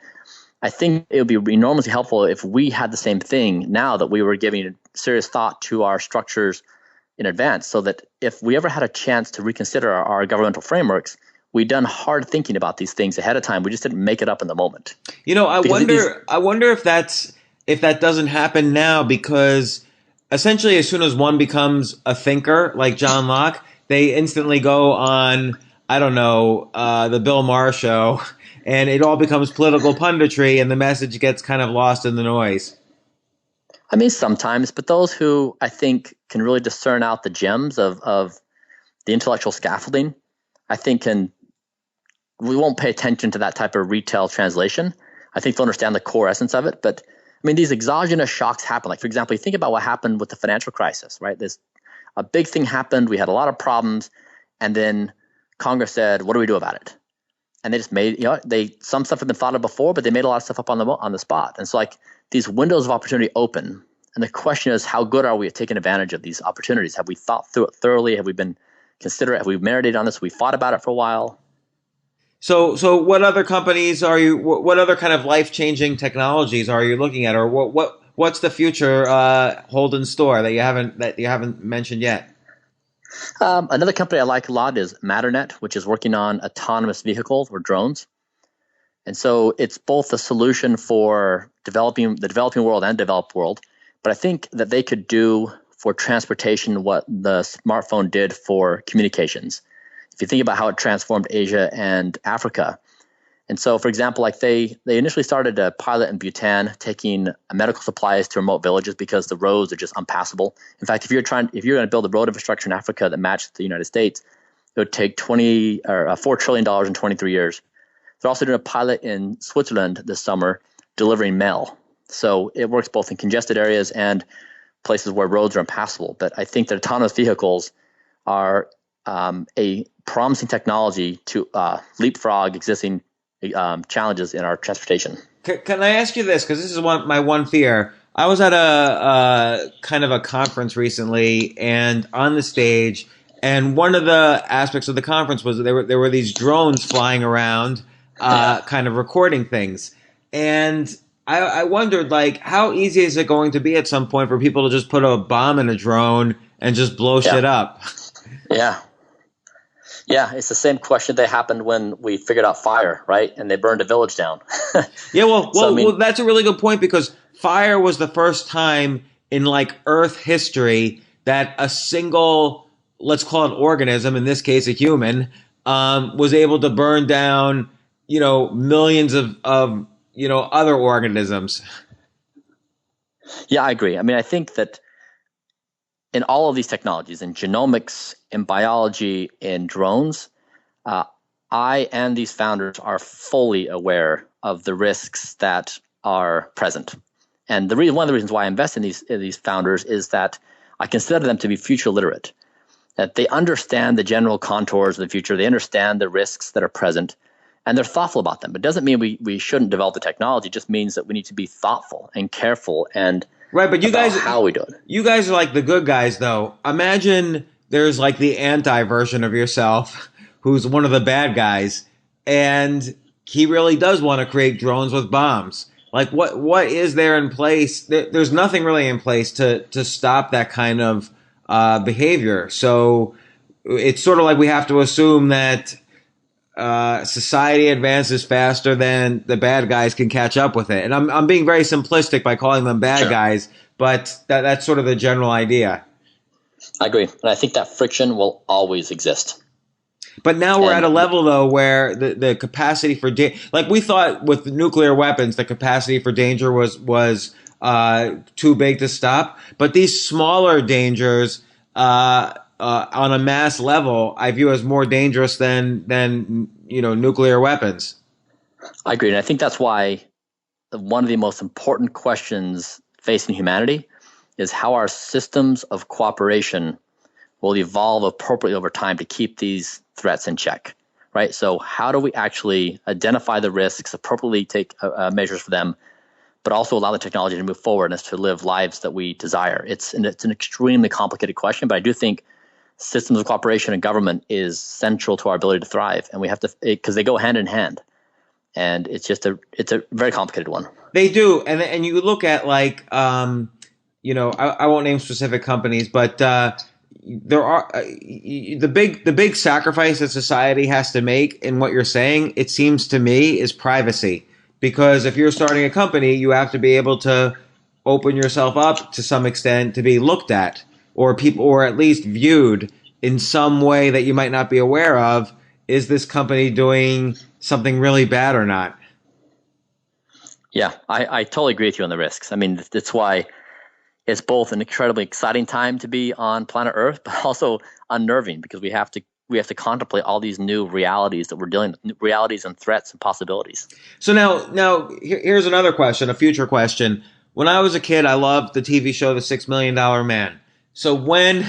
I think it would be enormously helpful if we had the same thing now, that we were giving serious thought to our structures in advance, so that if we ever had a chance to reconsider our governmental frameworks, we'd done hard thinking about these things ahead of time. We just didn't make it up in the moment. I wonder if that doesn't happen now, because essentially as soon as one becomes a thinker like John Locke, they instantly go on, the Bill Maher show, and it all becomes political punditry, and the message gets kind of lost in the noise. I mean, sometimes, but those who I think can really discern out the gems of the intellectual scaffolding, I think we won't pay attention to that type of retail translation. I think they'll understand the core essence of it. But I mean, these exogenous shocks happen. Like, for example, you think about what happened with the financial crisis, right? A big thing happened. We had a lot of problems. And then Congress said, what do we do about it? And they just made, some stuff had been thought of before, but they made a lot of stuff up on the spot. And so like these windows of opportunity open. And the question is, how good are we at taking advantage of these opportunities? Have we thought through it thoroughly? Have we been considerate? Have we marinated on this? Have we thought about it for a while? So what other companies what other kind of life-changing technologies are you looking at, or what's the future hold in store that you haven't mentioned yet? Another company I like a lot is Matternet, which is working on autonomous vehicles or drones. And so it's both a solution for the developing world and developed world. But I think that they could do for transportation what the smartphone did for communications. If you think about how it transformed Asia and Africa. And so, for example, like they initially started a pilot in Bhutan, taking medical supplies to remote villages because the roads are just unpassable. In fact, if you're going to build a road infrastructure in Africa that matched the United States, it would take $4 trillion in 23 years. They're also doing a pilot in Switzerland this summer, delivering mail. So it works both in congested areas and places where roads are impassable. But I think that autonomous vehicles are a promising technology to leapfrog existing challenges in our transportation. Can I ask you this? Because this is my one fear. I was at a kind of a conference recently, and on the stage, and one of the aspects of the conference was there were these drones flying around, kind of recording things. And I wondered, like, how easy is it going to be at some point for people to just put a bomb in a drone and just blow Yeah. shit up. Yeah. Yeah, it's the same question that happened when we figured out fire, right? And they burned a village down. Yeah, well, So, I mean, well, that's a really good point because fire was the first time in like Earth history that a single, let's call it organism, in this case a human, was able to burn down, millions of other organisms. yeah, I agree. I mean, I think that in all of these technologies, in genomics, in biology, in drones, I and these founders are fully aware of the risks that are present. And one of the reasons why I invest in these founders is that I consider them to be future literate, that they understand the general contours of the future, they understand the risks that are present, and they're thoughtful about them. It doesn't mean we shouldn't develop the technology. It just means that we need to be thoughtful and careful and Right, but you about guys, how we do it. you guys are like the good guys, though. Imagine there's like the anti version of yourself, who's one of the bad guys, and he really does want to create drones with bombs. Like, what is there in place? There's nothing really in place to stop that kind of behavior. So it's sort of like we have to assume that society advances faster than the bad guys can catch up with it. And I'm being very simplistic by calling them bad Sure. guys, but that's sort of the general idea. I agree. And I think that friction will always exist. But now we're And- at a level, though, where the capacity for like we thought with nuclear weapons, the capacity for danger was too big to stop. But these smaller dangers on a mass level, I view as more dangerous than nuclear weapons. I agree. And I think that's why one of the most important questions facing humanity is how our systems of cooperation will evolve appropriately over time to keep these threats in check, right? So how do we actually identify the risks, appropriately take measures for them, but also allow the technology to move forward and us to live lives that we desire? It's an extremely complicated question, but I do think systems of cooperation and government is central to our ability to thrive, and we have to, because they go hand in hand, and it's a very complicated one. They do, and you look at like I won't name specific companies, but there are the big sacrifice that society has to make in what you're saying. It seems to me is privacy, because if you're starting a company, you have to be able to open yourself up to some extent to be looked at, or at least viewed in some way that you might not be aware of. Is this company doing something really bad or not? Yeah, I totally agree with you on the risks. I mean, that's why it's both an incredibly exciting time to be on planet Earth, but also unnerving, because we have to contemplate all these new realities that we're dealing with, new realities and threats and possibilities. So now here's another question, a future question. When I was a kid, I loved the TV show The $6 Million Man. So when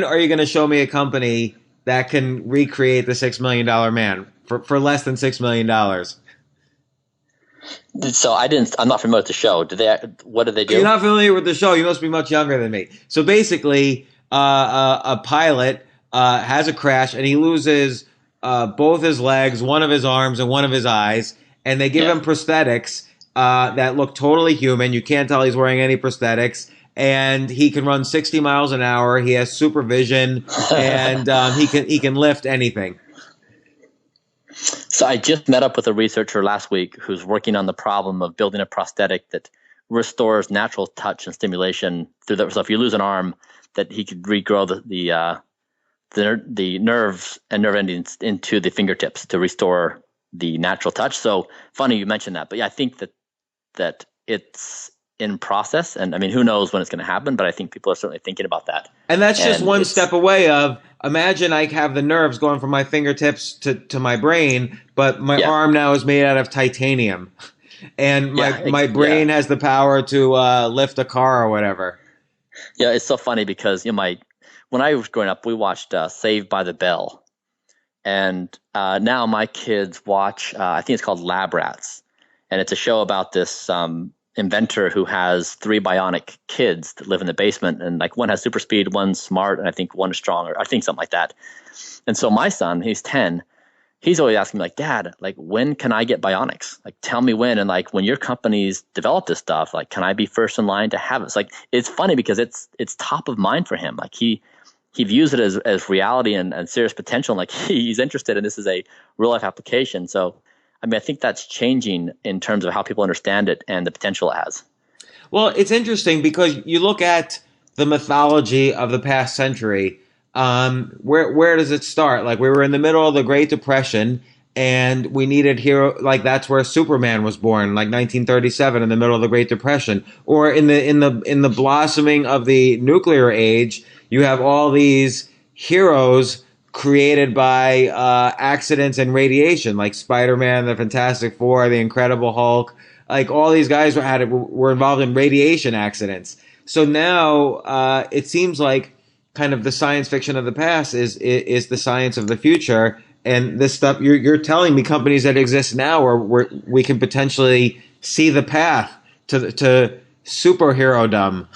are you going to show me a company that can recreate the $6 Million Man for less than $6 million? So I'm not familiar with the show. What did they do? You're not familiar with the show. You must be much younger than me. So basically, a pilot has a crash and he loses both his legs, one of his arms, and one of his eyes. And they give him prosthetics that look totally human. You can't tell he's wearing any prosthetics. And he can run 60 miles an hour. He has supervision, and he can lift anything. So I just met up with a researcher last week who's working on the problem of building a prosthetic that restores natural touch and stimulation through that. So if you lose an arm, that he could regrow the nerves and nerve endings into the fingertips to restore the natural touch. So funny you mentioned that, but yeah, I think that it's in process, and I mean, who knows when it's going to happen, but I think people are certainly thinking about that. And that's just one step away of, imagine I have the nerves going from my fingertips to my brain, but my arm now is made out of titanium. And my brain has the power to lift a car or whatever. Yeah, it's so funny because when I was growing up, we watched Saved by the Bell. And now my kids watch, I think it's called Lab Rats. And it's a show about this inventor who has 3 bionic kids that live in the basement, and like one has super speed, one's smart, and I think one is strong, or I think something like that. And so my son, he's 10, he's always asking me like, Dad, like, when can I get bionics? Like, tell me when. And like, when your companies develop this stuff, like, can I be first in line to have it? It's like, it's funny because it's top of mind for him. Like he views it as reality and serious potential. And like he's interested in this as a real life application. So, I mean, I think that's changing in terms of how people understand it and the potential it has. Well, it's interesting because you look at the mythology of the past century. Where does it start? Like, we were in the middle of the Great Depression, and we needed hero. Like, that's where Superman was born, like 1937, in the middle of the Great Depression. Or in the blossoming of the nuclear age, you have all these heroes created by accidents and radiation, like Spider-Man, the Fantastic Four, the Incredible Hulk. Like, all these guys were involved in radiation accidents. So now it seems like kind of the science fiction of the past is the science of the future. And this stuff you're telling me, companies that exist now, where we can potentially see the path to superhero-dom.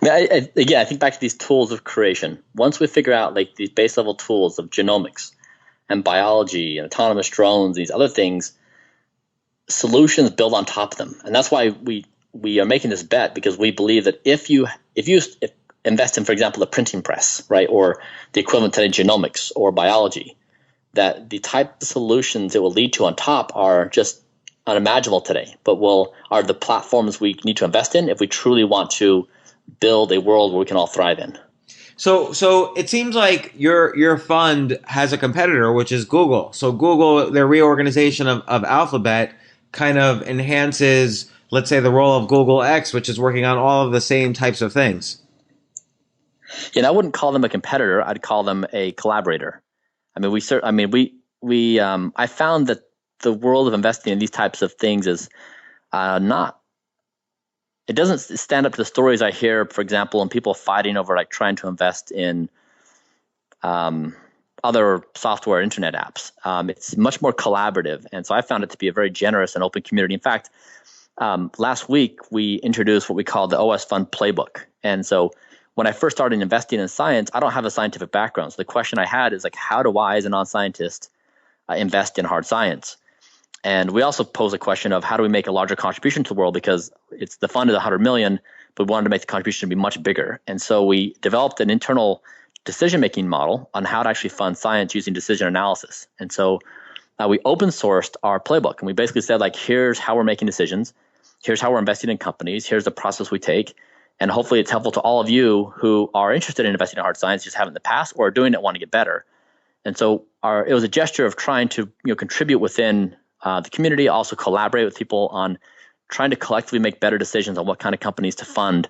I think back to these tools of creation. Once we figure out like these base level tools of genomics and biology and autonomous drones, these other things, solutions build on top of them. And that's why we are making this bet, because we believe that if you invest in, for example, the printing press, right, or the equivalent to genomics or biology, that the type of solutions it will lead to on top are just unimaginable today, but are the platforms we need to invest in if we truly want to build a world where we can all thrive in. So it seems like your fund has a competitor, which is Google. So Google, their reorganization of Alphabet kind of enhances, let's say, the role of Google X, which is working on all of the same types of things. I wouldn't call them a competitor. I'd call them a collaborator. I found that the world of investing in these types of things is it doesn't stand up to the stories I hear, for example, and people fighting over like trying to invest in other software internet apps. It's much more collaborative. And so I found it to be a very generous and open community. In fact, last week we introduced what we call the OS Fund Playbook. And so when I first started investing in science, I don't have a scientific background. So the question I had is like, how do I, as a non-scientist, invest in hard science? And we also pose a question of how do we make a larger contribution to the world, because it's the fund is $100 million, but we wanted to make the contribution be much bigger. And so we developed an internal decision-making model on how to actually fund science using decision analysis. And so we open sourced our playbook, and we basically said, like, here's how we're making decisions. Here's how we're investing in companies. Here's the process we take. And hopefully it's helpful to all of you who are interested in investing in hard science, just haven't in the past, or are doing it, want to get better. And so it was a gesture of trying to contribute within the community, also collaborate with people on trying to collectively make better decisions on what kind of companies to fund.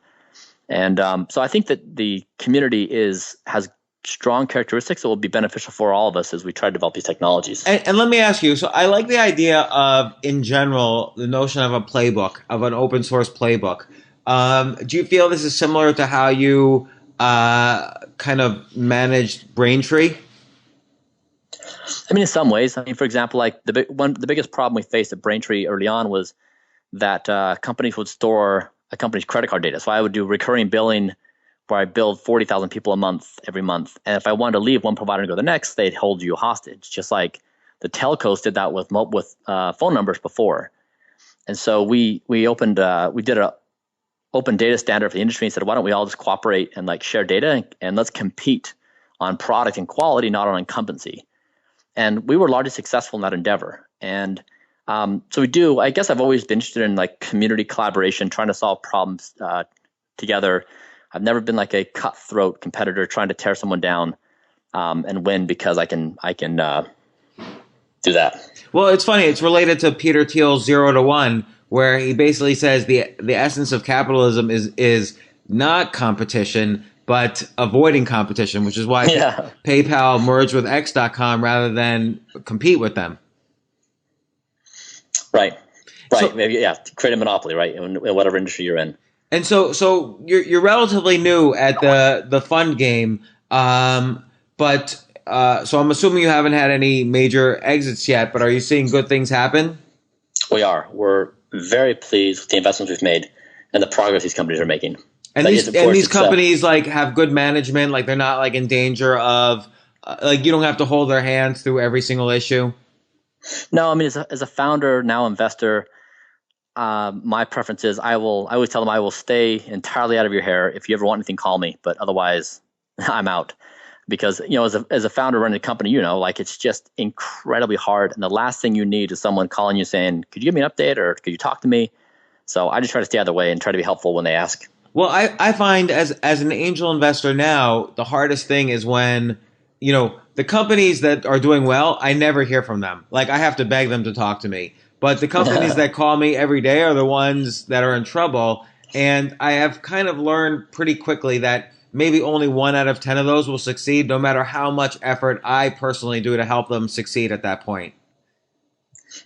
And so I think that the community has strong characteristics that will be beneficial for all of us as we try to develop these technologies. And let me ask you, so I like the idea of, in general, the notion of a playbook, of an open source playbook. Do you feel this is similar to how you kind of managed Braintree? I mean, in some ways. I mean, for example, like the biggest problem we faced at Braintree early on was that companies would store a company's credit card data. So I would do recurring billing where I billed 40,000 people a month every month. And if I wanted to leave one provider and go to the next, they'd hold you hostage, just like the telcos did that with phone numbers before. And so we did a open data standard for the industry and said, why don't we all just cooperate and like share data and let's compete on product and quality, not on incumbency. And we were largely successful in that endeavor. And so I guess I've always been interested in like community collaboration, trying to solve problems together. I've never been like a cutthroat competitor trying to tear someone down and win because I can do that. Well, it's funny. It's related to Peter Thiel's 0 to 1, where he basically says the essence of capitalism is not competition, but avoiding competition, which is why PayPal merged with X.com rather than compete with them. Right. So, maybe, create a monopoly, right, in whatever industry you're in. And so you're relatively new at the fund game, but so I'm assuming you haven't had any major exits yet. But are you seeing good things happen? We are. We're very pleased with the investments we've made and the progress these companies are making. And these companies like have good management, like they're not like in danger of Like you don't have to hold their hands through every single issue? No, I mean, as a founder, now investor, my preference is I always tell them I will stay entirely out of your hair. If you ever want anything, call me, but otherwise I'm out. Because, as a founder running a company, like it's just incredibly hard. And the last thing you need is someone calling you saying, could you give me an update or could you talk to me? So I just try to stay out of the way and try to be helpful when they ask. Well, I find as an angel investor now, the hardest thing is when, the companies that are doing well, I never hear from them. Like I have to beg them to talk to me. But the companies that call me every day are the ones that are in trouble. And I have kind of learned pretty quickly that maybe only 1 out of 10 of those will succeed, no matter how much effort I personally do to help them succeed at that point.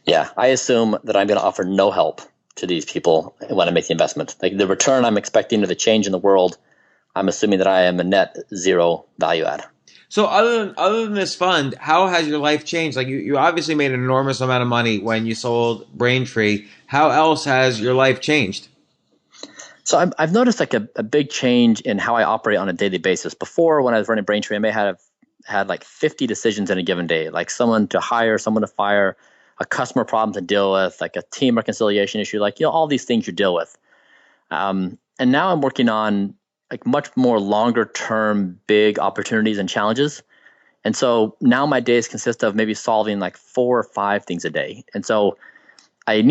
Yeah, I assume that I'm going to offer no help to these people when I make the investment. Like the return I'm expecting or the change in the world, I'm assuming that I am a net zero value add. So other than this fund, how has your life changed? Like you obviously made an enormous amount of money when you sold Braintree. How else has your life changed? So I've noticed like a big change in how I operate on a daily basis. Before, when I was running Braintree, I may have had like 50 decisions in a given day, like someone to hire, someone to fire, a customer problem to deal with, like a team reconciliation issue, like, all these things you deal with. And now I'm working on like much more longer term, big opportunities and challenges. And so now my days consist of maybe solving like 4 or 5 things a day. And so I've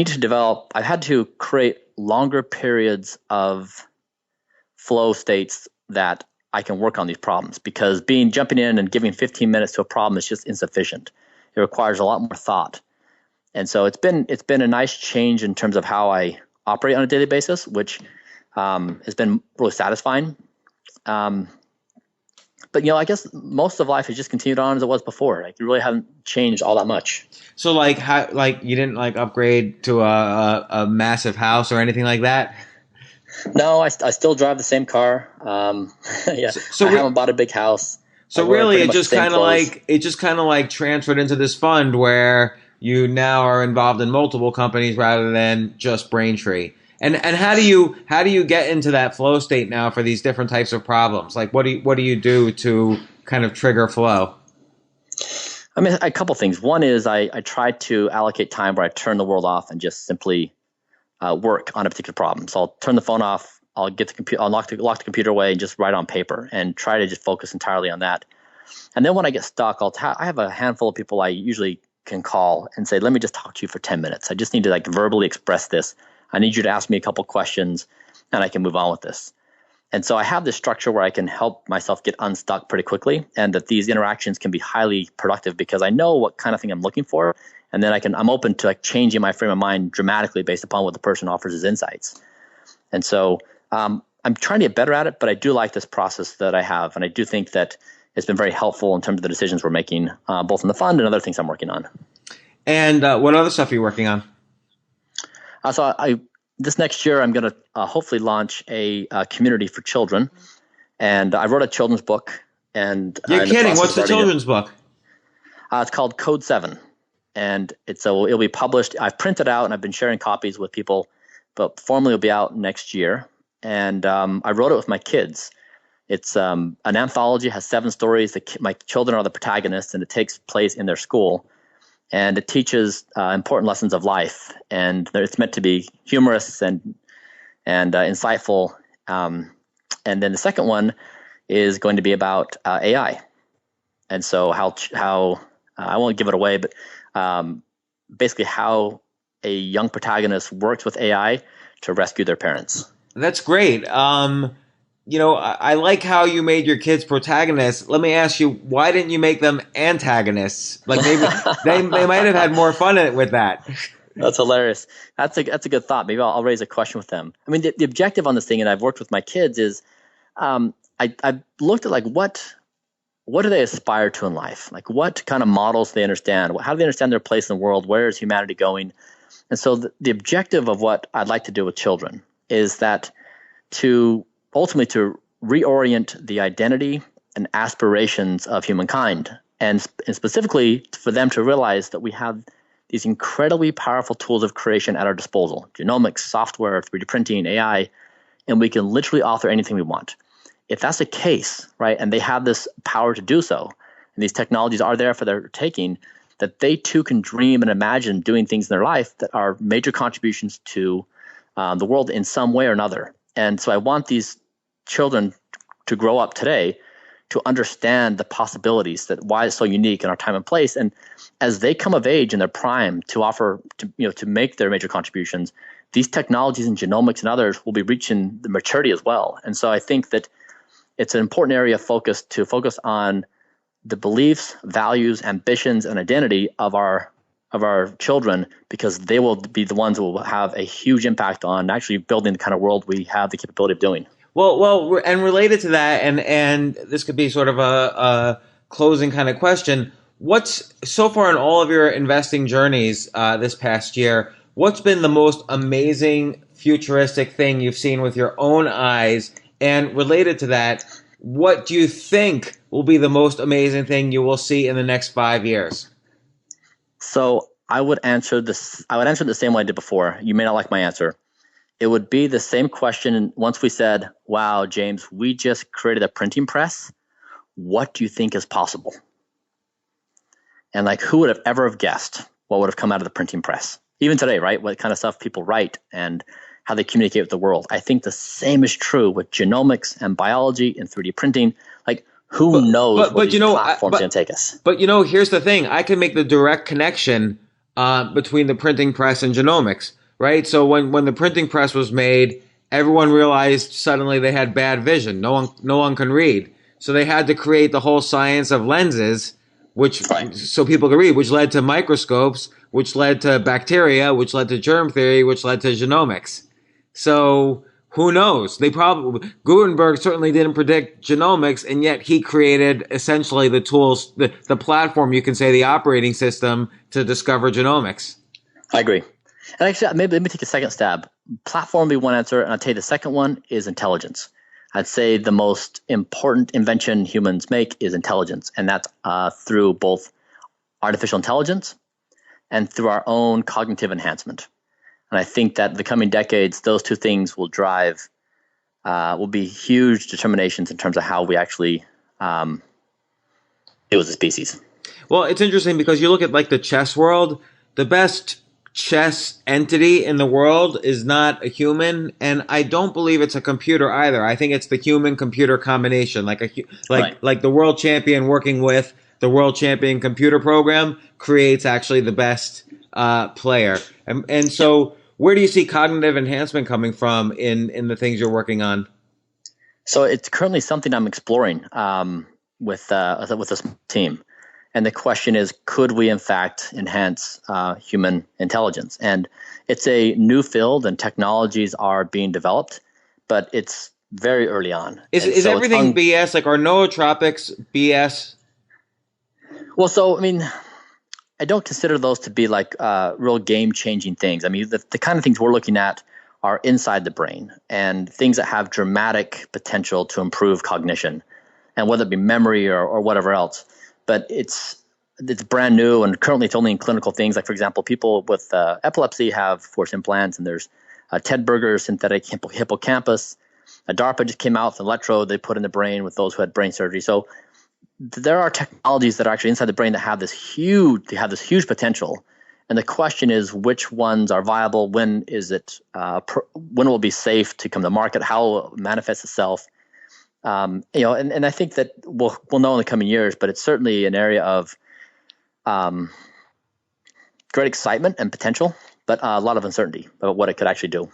had to create longer periods of flow states that I can work on these problems, because jumping in and giving 15 minutes to a problem is just insufficient. It requires a lot more thought. And so it's been a nice change in terms of how I operate on a daily basis, which has been really satisfying. But I guess most of life has just continued on as it was before. Like you really haven't changed all that much. So like how you didn't like upgrade to a massive house or anything like that? No, I still drive the same car. Yeah, so I haven't bought a big house. So really, it just kind of like transferred into this fund where you now are involved in multiple companies rather than just Braintree. And how do you get into that flow state now for these different types of problems? Like what do you do to kind of trigger flow? I mean, a couple things. One is I try to allocate time where I turn the world off and just simply work on a particular problem. So I'll turn the phone off. I'll get the computer. I'll lock the computer away and just write on paper and try to just focus entirely on that. And then when I get stuck, I have a handful of people I usually can call and say, "Let me just talk to you for 10 minutes. I just need to like verbally express this. I need you to ask me a couple questions, and I can move on with this." And so I have this structure where I can help myself get unstuck pretty quickly, and that these interactions can be highly productive because I know what kind of thing I'm looking for, and then I'm open to like changing my frame of mind dramatically based upon what the person offers as insights. And so I'm trying to get better at it, but I do like this process that I have, and I do think that it's been very helpful in terms of the decisions we're making, both in the fund and other things I'm working on. And what other stuff are you working on? This next year, I'm going to hopefully launch a community for children. And I wrote a children's book. And you're kidding. What's the children's book? It's called Code 7. And it'll be published. I've printed out and I've been sharing copies with people, but formally it'll be out next year. And I wrote it with my kids. It's an anthology, has 7 stories. My children are the protagonists, and it takes place in their school. And it teaches important lessons of life, and it's meant to be humorous and insightful. And then the second one is going to be about AI, and so how I won't give it away, but basically how a young protagonist works with AI to rescue their parents. That's great. I like how you made your kids protagonists. Let me ask you, why didn't you make them antagonists? Like maybe they might have had more fun with that. That's hilarious. That's a good thought. Maybe I'll raise a question with them. I mean, the objective on this thing, and I've worked with my kids, is I've looked at like what do they aspire to in life? Like what kind of models do they understand? How do they understand their place in the world? Where is humanity going? And so the objective of what I'd like to do with children is that ultimately to reorient the identity and aspirations of humankind, and specifically for them to realize that we have these incredibly powerful tools of creation at our disposal: genomics, software, 3D printing, AI, and we can literally author anything we want. If that's the case, right, and they have this power to do so, and these technologies are there for their taking, that they too can dream and imagine doing things in their life that are major contributions to the world in some way or another. And so I want these children to grow up today to understand the possibilities, that why it's so unique in our time and place. And as they come of age in their prime to offer, to make their major contributions, these technologies in genomics and others will be reaching the maturity as well. And so I think that it's an important area of focus to focus on the beliefs, values, ambitions, and identity of our children, because they will be the ones who will have a huge impact on actually building the kind of world we have the capability of doing. Well, and related to that, and this could be sort of a closing kind of question. What's so far in all of your investing journeys this past year? What's been the most amazing futuristic thing you've seen with your own eyes? And related to that, what do you think will be the most amazing thing you will see in the next 5 years? So I would answer this. I would answer it the same way I did before. You may not like my answer. It would be the same question once we said, wow, James, we just created a printing press. What do you think is possible? And like, who would have ever have guessed what would have come out of the printing press? Even today, right? What kind of stuff people write and how they communicate with the world. I think the same is true with genomics and biology and 3D printing. Like, who knows where these platforms are going to take us? But, here's the thing. I can make the direct connection between the printing press and genomics. Right. So when the printing press was made, everyone realized suddenly they had bad vision. No one can read. So they had to create the whole science of lenses, so people could read, which led to microscopes, which led to bacteria, which led to germ theory, which led to genomics. So who knows? Gutenberg certainly didn't predict genomics, and yet he created essentially the tools, the platform, you can say, the operating system to discover genomics. I agree. And actually, maybe let me take a second stab. Platform would be one answer, and I'll tell you the second one is intelligence. I'd say the most important invention humans make is intelligence, and that's through both artificial intelligence and through our own cognitive enhancement. And I think that the coming decades, those two things will be huge determinations in terms of how we actually deal as a species. Well, it's interesting because you look at like the chess world, the best chess entity in the world is not a human, and I don't believe it's a computer either. I think it's the human-computer combination, like the world champion working with the world champion computer program creates actually the best player. And so, where do you see cognitive enhancement coming from in the things you're working on? So it's currently something I'm exploring with this team. And the question is, could we in fact enhance human intelligence? And it's a new field, and technologies are being developed, but it's very early on. Is everything BS? Like, are nootropics BS? Well, so I mean, I don't consider those to be like real game-changing things. I mean, the kind of things we're looking at are inside the brain and things that have dramatic potential to improve cognition, and whether it be memory or whatever else. But it's brand new, and currently it's only in clinical things. Like, for example, people with epilepsy have force implants, and there's Ted Berger's synthetic hippocampus. DARPA just came out with an electrode they put in the brain with those who had brain surgery. So there are technologies that are actually inside the brain that have this huge potential. And the question is, which ones are viable? When is it? When will it be safe to come to market? How will it manifest itself? And I think that we'll know in the coming years, but it's certainly an area of great excitement and potential, but a lot of uncertainty about what it could actually do.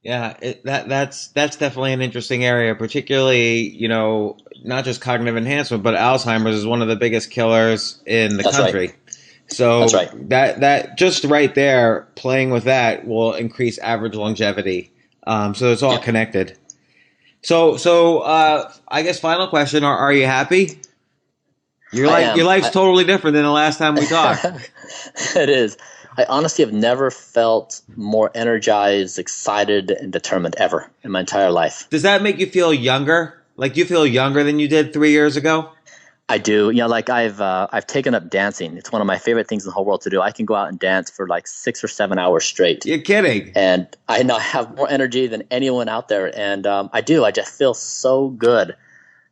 Yeah, that's definitely an interesting area, particularly, not just cognitive enhancement, but Alzheimer's is one of the biggest killers in the country. Right. So that's right. that just right there, playing with that will increase average longevity. So it's all connected. So I guess final question: Are you happy? Your life's totally different than the last time we talked. It is. I honestly have never felt more energized, excited, and determined ever in my entire life. Does that make you feel younger? Like, do you feel younger than you did 3 years ago? I do. Like I've taken up dancing. It's one of my favorite things in the whole world to do. I can go out and dance for like 6 or 7 hours straight. You're kidding. And I now have more energy than anyone out there. And I do. I just feel so good.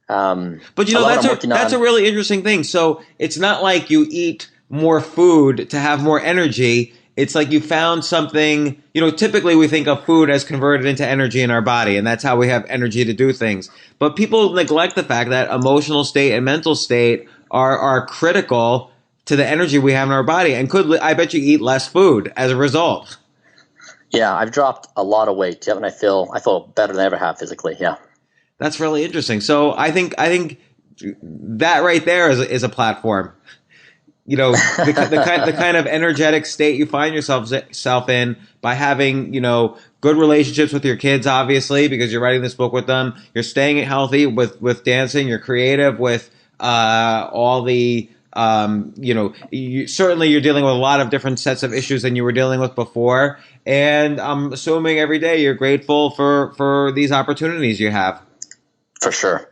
But that's a really interesting thing. So it's not like you eat more food to have more energy. It's like you found something, typically we think of food as converted into energy in our body, and that's how we have energy to do things. But people neglect the fact that emotional state and mental state are critical to the energy we have in our body, and I bet you eat less food as a result. Yeah, I've dropped a lot of weight, and I feel better than I ever have physically. Yeah. That's really interesting. So I think that right there is a platform. The kind of energetic state you find yourself in by having, good relationships with your kids, obviously, because you're writing this book with them. You're staying healthy with dancing. You're creative with all the, you're dealing with a lot of different sets of issues than you were dealing with before. And I'm assuming every day you're grateful for these opportunities you have. For sure.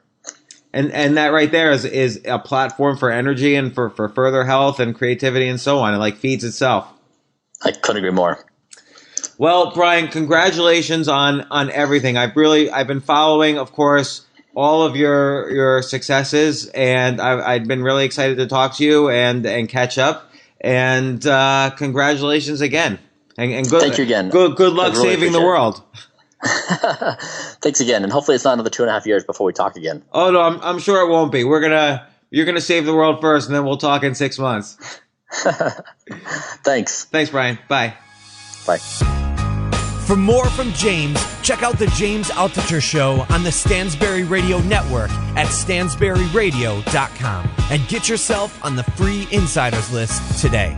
And that right there is a platform for energy and for further health and creativity and so on. It feeds itself. I couldn't agree more. Well, Bryan, congratulations on everything. I've been following, of course, all of your successes, and I've been really excited to talk to you and catch up. And congratulations again. And good, thank you again. Good luck really saving the world. Thanks again, and hopefully it's not another 2.5 years before we talk again. Oh no, I'm sure it won't be. You're gonna save the world first, and then we'll talk in 6 months. Thanks, Bryan. Bye. For more from James, check out the James Altucher Show on the Stansberry Radio Network at stansberryradio.com and get yourself on the free insiders list today.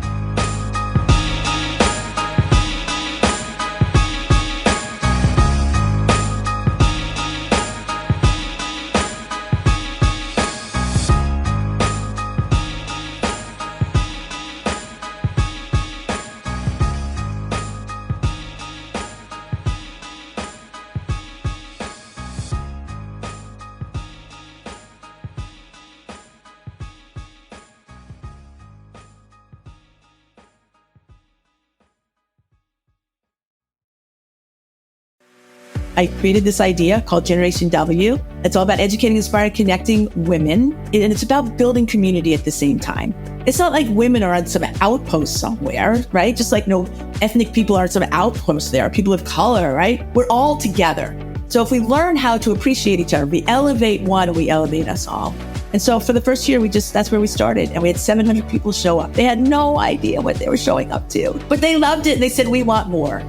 I created this idea called Generation W. It's all about educating, inspiring, connecting women. And it's about building community at the same time. It's not like women are on some outpost somewhere, right? Just like no ethnic people are on some outpost there, people of color, right? We're all together. So if we learn how to appreciate each other, we elevate one and we elevate us all. And so for the first year, that's where we started. And we had 700 people show up. They had no idea what they were showing up to, but they loved it. And they said, we want more.